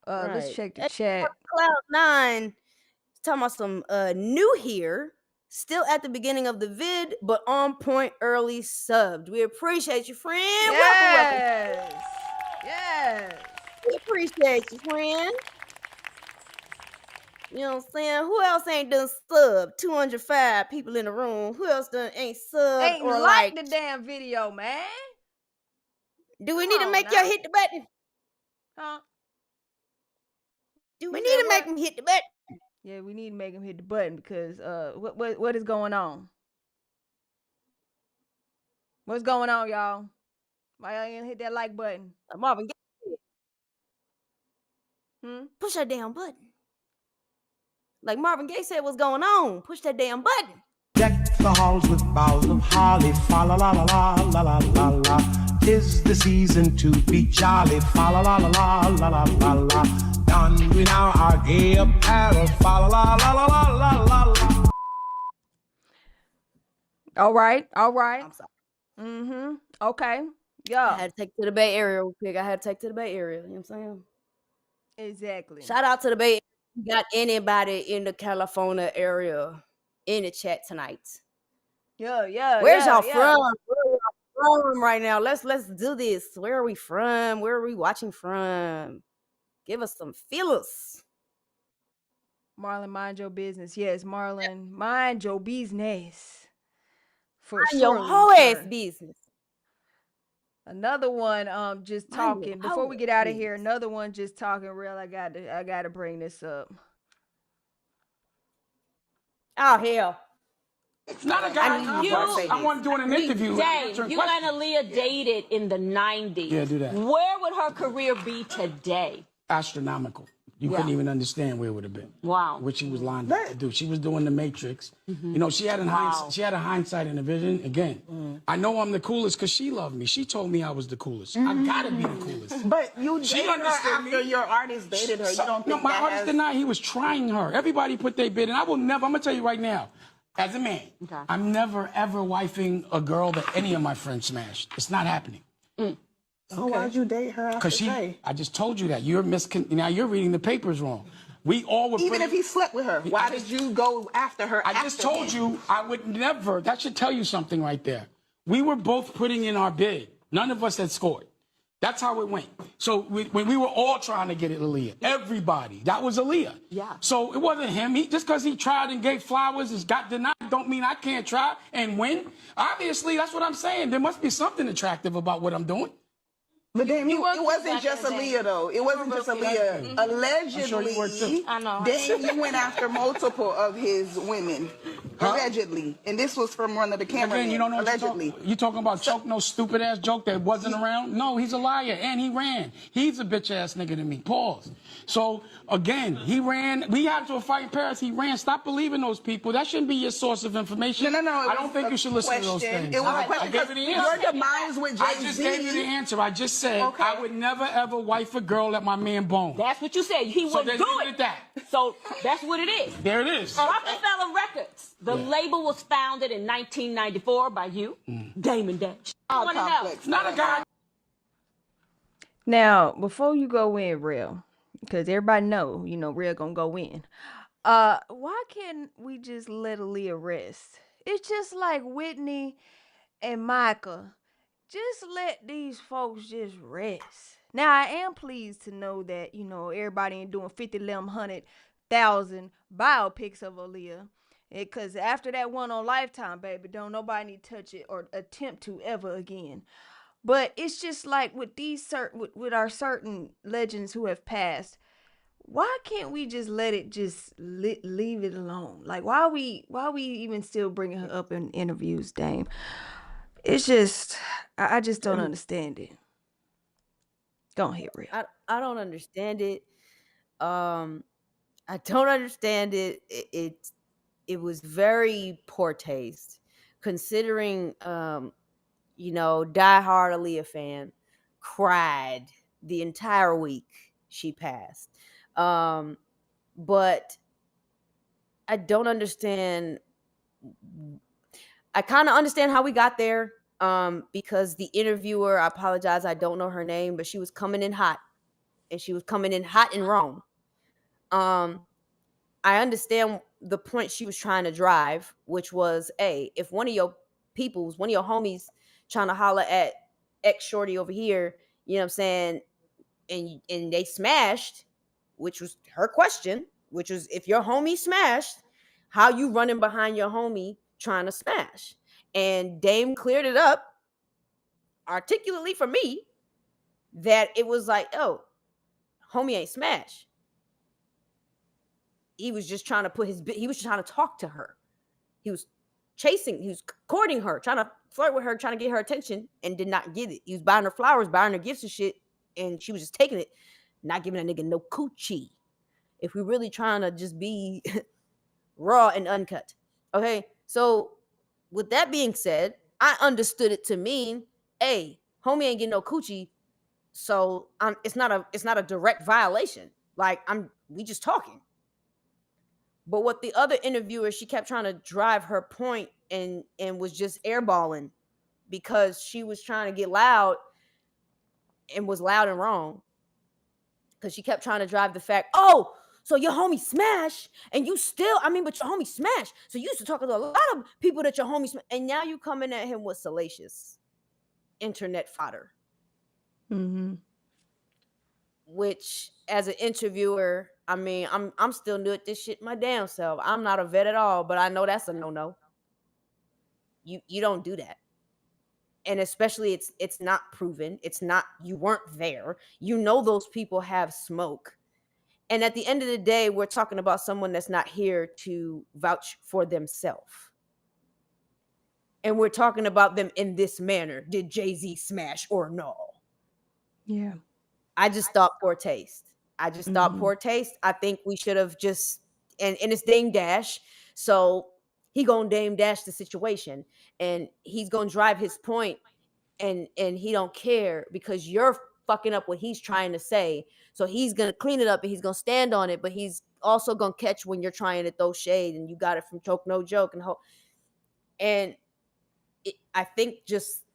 Right. Let's check the chat. Cloud9 talking about some new here, still at the beginning of the vid, but on point early subbed. We appreciate you, friend. Yes. Welcome. Yes. We appreciate you, friend. You know what I'm saying? Who else ain't done sub? 205 people in the room. Who else ain't sub? Ain't or like the damn video, man. Do we need to make y'all hit the button? Huh? Do we need to make them hit the button? Yeah, we need to make him hit the button because what is going on? What's going on, y'all? Why y'all ain't hit that like button? Marvin Gaye. Push that damn button. Like Marvin Gaye said, what's going on? Push that damn button. Deck the halls with boughs of holly, fa la la la la la la la la. 'Tis the season to be jolly, fa la la la la la la la la. Don we now our gay apparel, fa la la la la la la la la. All right. I'm sorry. Okay. Yeah. I had to take to the Bay Area real quick. You know what I'm saying? Exactly. Shout out to the Bay Area. You got anybody in the California area in the chat tonight? Yeah. Where's y'all from? Where are y'all from right now? Let's do this. Where are we from? Where are we watching from? Give us some feelers. Marlon, mind your business. Yes, Marlon, mind your business. For Mind your surely, whole ass sir. business. Another one, just talking. Before we get out of here, another one just talking real. I gotta bring this up. Oh hell. It's not a guy complex. I want to do an interview. Dave, you and Aaliyah dated in the 90s. Yeah, do that. Where would her career be today? Astronomical. You couldn't even understand where it would have been. Wow. What she was lined up to do. She was doing the Matrix. You know, she had a hindsight and a vision. Again, I know I'm the coolest because she loved me. She told me I was the coolest. I gotta be the coolest. But you dated her after your artist dated her. You don't think my artist did not. He was trying her. Everybody put their bid in. I will never, I'm gonna tell you right now, as a man, I'm never ever wifing a girl that any of my friends smashed. It's not happening. So why'd you date her after Jay? I just told you that. Now you're reading the papers wrong. We all were Even if he slept with her, why did you go after her? I just told you I would never. That should tell you something right there. We were both putting in our bid. None of us had scored. That's how it went. So when we were all trying to get it, Aaliyah, everybody, that was Aaliyah. Yeah. So it wasn't him. Just because he tried and gave flowers and got denied don't mean I can't try and win. Obviously, that's what I'm saying. There must be something attractive about what I'm doing. But then it wasn't just Aaliyah, though. It wasn't just Aaliyah. Allegedly, then you went after multiple of his women. Allegedly. And this was from one of the cameras. Again, you don't know allegedly. You talking about choke no stupid ass joke that wasn't around? No, he's a liar and he ran. He's a bitch ass nigga to me. Pause. So again, he ran. We had to a fight in Paris. He ran. Stop believing those people. That shouldn't be your source of information. No. I don't think you should listen to those things. It was a question. I gave you the answer. Your demise with Jay-Z. I just gave you the answer. I just said I would never ever wife a girl that my man boned. That's what you said. He wouldn't do it. So that's what it is. There it is. Rockefeller Records. The label was founded in 1994 by you, Damon Dash. I want to know. Not a guy. Now, before you go in, Relle, because everybody know, Relle gonna go in. Why can't we just let Aaliyah rest? It's just like Whitney and Micah. Just let these folks just rest. Now, I am pleased to know that, everybody ain't doing 1,000 biopics of Aaliyah. Because after that one on Lifetime, baby, don't nobody need to touch it or attempt to ever again. But it's just like with with our certain legends who have passed, why can't we just let it leave it alone? Like, why we even still bringing her up in interviews, Dame? It's just, I just don't understand it. Go ahead, Relle. I don't understand it. I don't understand it. It was very poor taste, considering, diehard Aaliyah fan, cried the entire week she passed. But I don't understand. I kind of understand how we got there, because the interviewer, I apologize, I don't know her name, but she was coming in hot, and she was coming in hot and wrong. I understand the point she was trying to drive, which was, if one of your homies trying to holler at X shorty over here, you know what I'm saying, and they smashed, which was her question, which was, if your homie smashed, how you running behind your homie trying to smash? And Dame cleared it up articulately for me that it was like, oh, homie ain't smash. He was just trying to he was trying to talk to her. He was courting her, trying to flirt with her, trying to get her attention, and did not get it. He was buying her flowers, buying her gifts and shit, and she was just taking it, not giving that nigga no coochie. If we're really trying to just be raw and uncut. Okay, so with that being said, I understood it to mean, hey, homie ain't getting no coochie, so it's not a direct violation. Like, we just talking. But what the other interviewer, she kept trying to drive her point and was just airballing because she was trying to get loud and was loud and wrong. Because she kept trying to drive the fact, oh, so your homie smash and you still, but your homie smash. So you used to talk to a lot of people that your homie smash. And now you coming at him with salacious internet fodder. Mm-hmm. Which, as an interviewer, I'm still new at this shit my damn self. I'm not a vet at all, but I know that's a no-no. You don't do that. and especially it's not proven. It's not, you weren't there. You know those people have smoke. And at the end of the day, we're talking about someone that's not here to vouch for themselves. And we're talking about them in this manner. Did Jay-Z smash or no? Yeah. I just thought poor taste. I think we should have just, and it's Dame Dash. So he gonna Dame Dash the situation, and he's gonna drive his point, and he don't care because you're fucking up what he's trying to say. So he's gonna clean it up and he's gonna stand on it, but he's also gonna catch when you're trying to throw shade, and you got it from Joke No Joke and I think just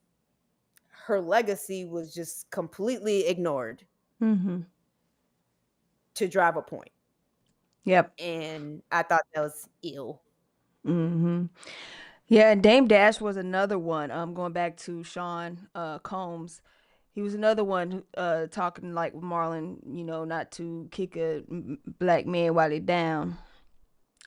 her legacy was just completely ignored to drive a point. Yep. And I thought that was ill. Yeah, and Dame Dash was another one. Going back to Sean Combs, he was another one talking like Marlon, not to kick a black man while they're down.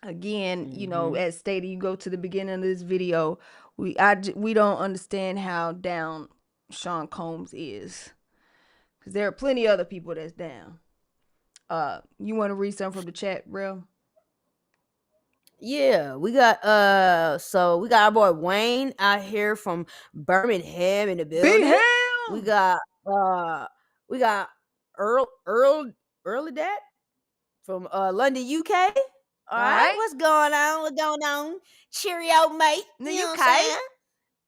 Again, as stated, you go to the beginning of this video, we don't understand how down Sean Combs is, because there are plenty other people that's down. You want to read something from the chat, Relle? Yeah, we got our boy Wayne out here from Birmingham in the building. We got Earl Dad from London, UK. All right, what's going on? What's going on? Cheerio, mate. The you know UK. What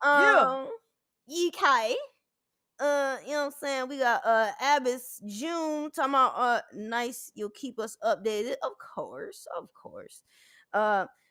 I'm saying? UK. You know what I'm saying? We got Abbas June talking about nice, you'll keep us updated. Of course.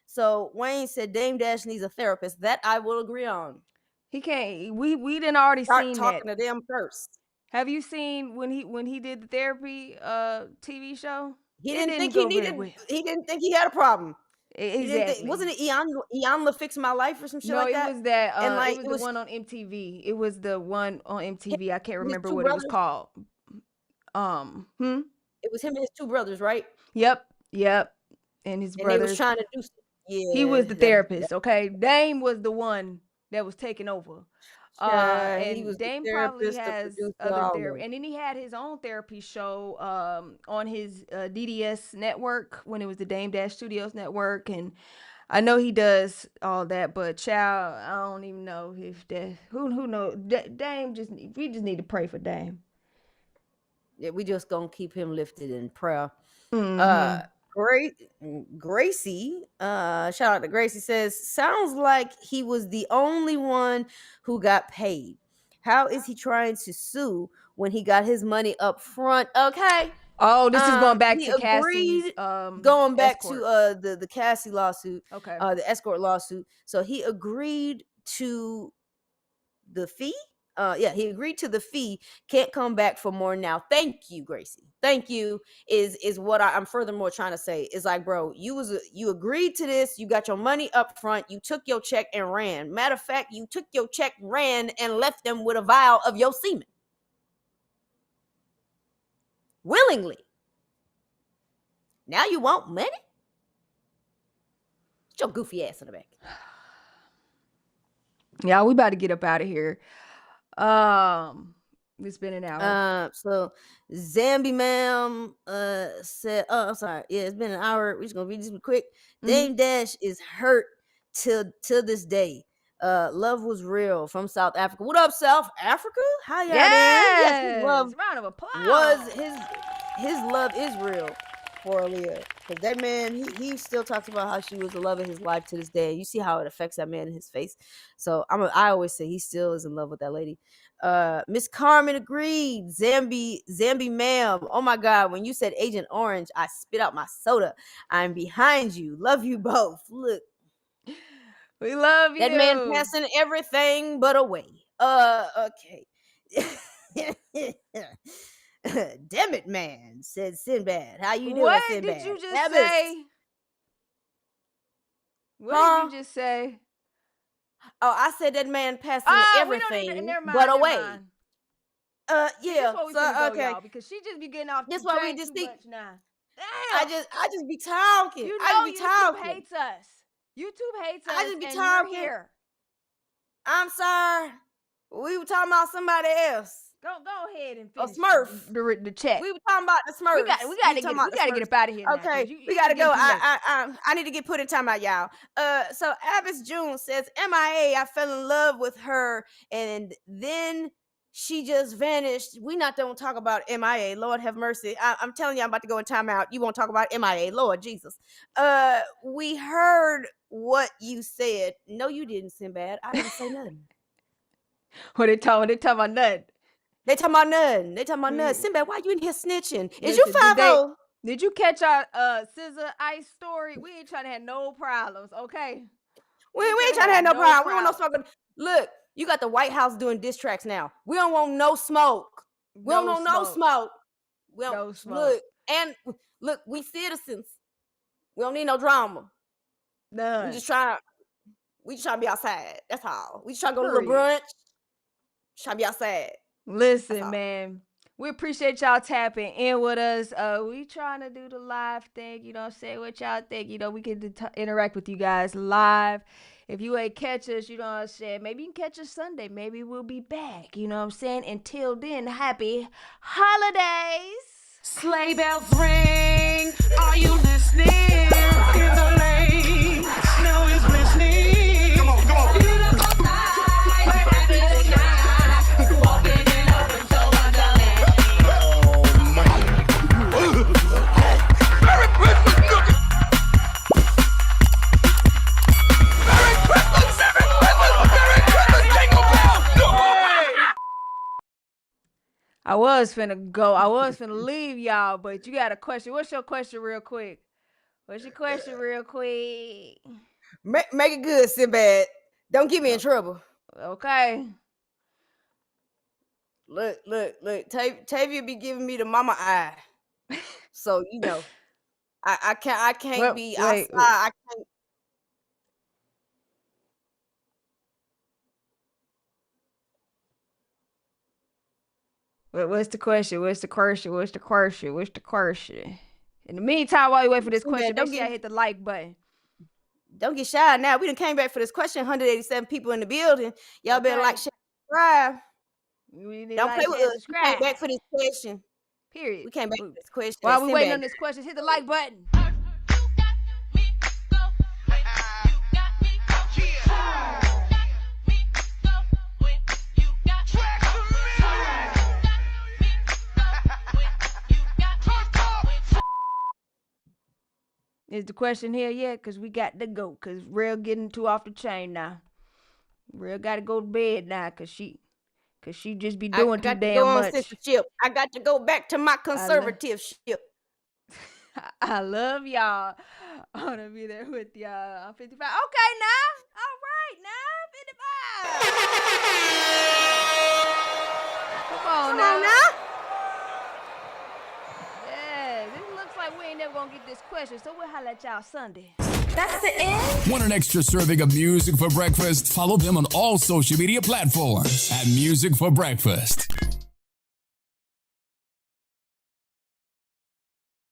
So Wayne said Dame Dash needs a therapist. That I will agree on. He can't. We didn't already Start seen talking that. to them first. Have you seen when he did the therapy TV show? He didn't think he had a problem. Exactly. Wasn't it Iyanla Fix My Life or some shit like that? No, it was that. And like, it was the one on MTV. It was the one on MTV. I can't remember what brothers? it was called. It was him and his two brothers, right? Yep. And his brothers. They was trying to do. Yeah. He was the therapist. Okay, Dame was the one that was taking over. And he was Dame probably has other therapy, and then he had his own therapy show on his DDS network when it was the Dame Dash Studios network, and I know he does all that, but child, I don't even know if that who knows. Dame we just need to pray for Dame. Yeah, we just gonna keep him lifted in prayer. Gracie, shout out to Gracie, says, sounds like he was the only one who got paid. How is he trying to sue when he got his money up front? Okay. Oh, this is going back to Cassie's going back escort. to the Cassie lawsuit. Okay. The escort lawsuit. So he agreed to the fee. He agreed to the fee. Can't come back for more now. Thank you, Gracie. Thank you is what I'm furthermore trying to say. Is like, bro, you agreed to this. You got your money up front. You took your check and ran. Matter of fact, you took your check, ran, and left them with a vial of your semen. Willingly. Now you want money? Get your goofy ass in the back. Yeah, we about to get up out of here. It's been an hour. So Zambi ma'am said, I'm sorry. Yeah, it's been an hour. We're just gonna read this real quick. Dame Dash is hurt till this day. Love was real from South Africa. What up, South Africa? How y'all doing? Yes, his love round of applause. was his love is real for Aaliyah. Because that man, he still talks about how she was the love of his life to this day. You see how it affects that man in his face. So I always say he still is in love with that lady. Miss Carmen agreed. Zambi ma'am. Oh my God, when you said Agent Orange, I spit out my soda. I'm behind you. Love you both. Look. We love you. That man passing everything but away. Okay. Damn it, man, said Sinbad. How you doing, what Sinbad? Did you just say? What did you just say? Oh, I said that man passing everything but away. Yeah. So okay, y'all, because she just be getting off. That's why we just too much now. Damn. I just be talking. You know, I just be YouTube talking. hates us. YouTube hates us. I just be and talking. You're here. I'm sorry. We were talking about somebody else. Go ahead and A finish Smurf. the chat. We were talking about the Smurfs. We gotta get up out of here. Okay, now, we gotta go. I need to get put in timeout, y'all. So Avis June says, MIA, I fell in love with her, and then she just vanished. We not don't talk about MIA. Lord have mercy. I'm telling you, I'm about to go in timeout. You won't talk about MIA. Lord Jesus. We heard what you said. No, you didn't, Sinbad. I didn't say nothing. What they talking about nothing. They talking about nothing. Sinbad, why you in here snitching? Is Listen, you 5-0? Did you catch our Scissor Ice story? We ain't trying to have no problems, okay? We ain't trying to have no problem. We don't want no smoke. Look, you got the White House doing diss tracks now. We don't want no smoke. We don't want no smoke. We don't, no smoke. Look, we citizens. We don't need no drama. None. We just trying to be outside. That's all. We just trying to go to a little brunch. Just trying to be outside. Listen, man. We appreciate y'all tapping in with us. We trying to do the live thing, you know what I'm saying? What y'all think? You know, we can interact with you guys live. If you ain't catch us, you know what I'm saying? Maybe you can catch us Sunday. Maybe we'll be back, you know what I'm saying? Until then, happy holidays. Sleigh bells ring. Are you listening? In the lane, snow is glistening. Come on. I was finna leave y'all, but you got a question. What's your question real quick? Make it good, Sinbad. Don't get me in trouble. Okay. Look. Tavia be giving me the mama eye. So, you know, I can't be outside. I can't. What's the question? In the meantime, while you wait for this question, don't hit the like button. Don't get shy now. We done came back for this question. 187 people in the building. Y'all better like, share, subscribe. Don't play with us. We came back for this question. Period. We came back for this question. While we waiting on this question, hit the like button. Is the question here yet? Because we got to go. Because Relle getting too off the chain now. Relle got to go to bed now because she just be doing too damn much. I got to go back to my conservative ship. I love y'all. I want to be there with y'all. I'm 55. Okay, now. All right, now. 55. Come on now. We ain't never gonna get this question, so we'll holler at y'all Sunday. That's the end. Want an extra serving of Music for Breakfast? Follow them on all social media platforms at Music for Breakfast.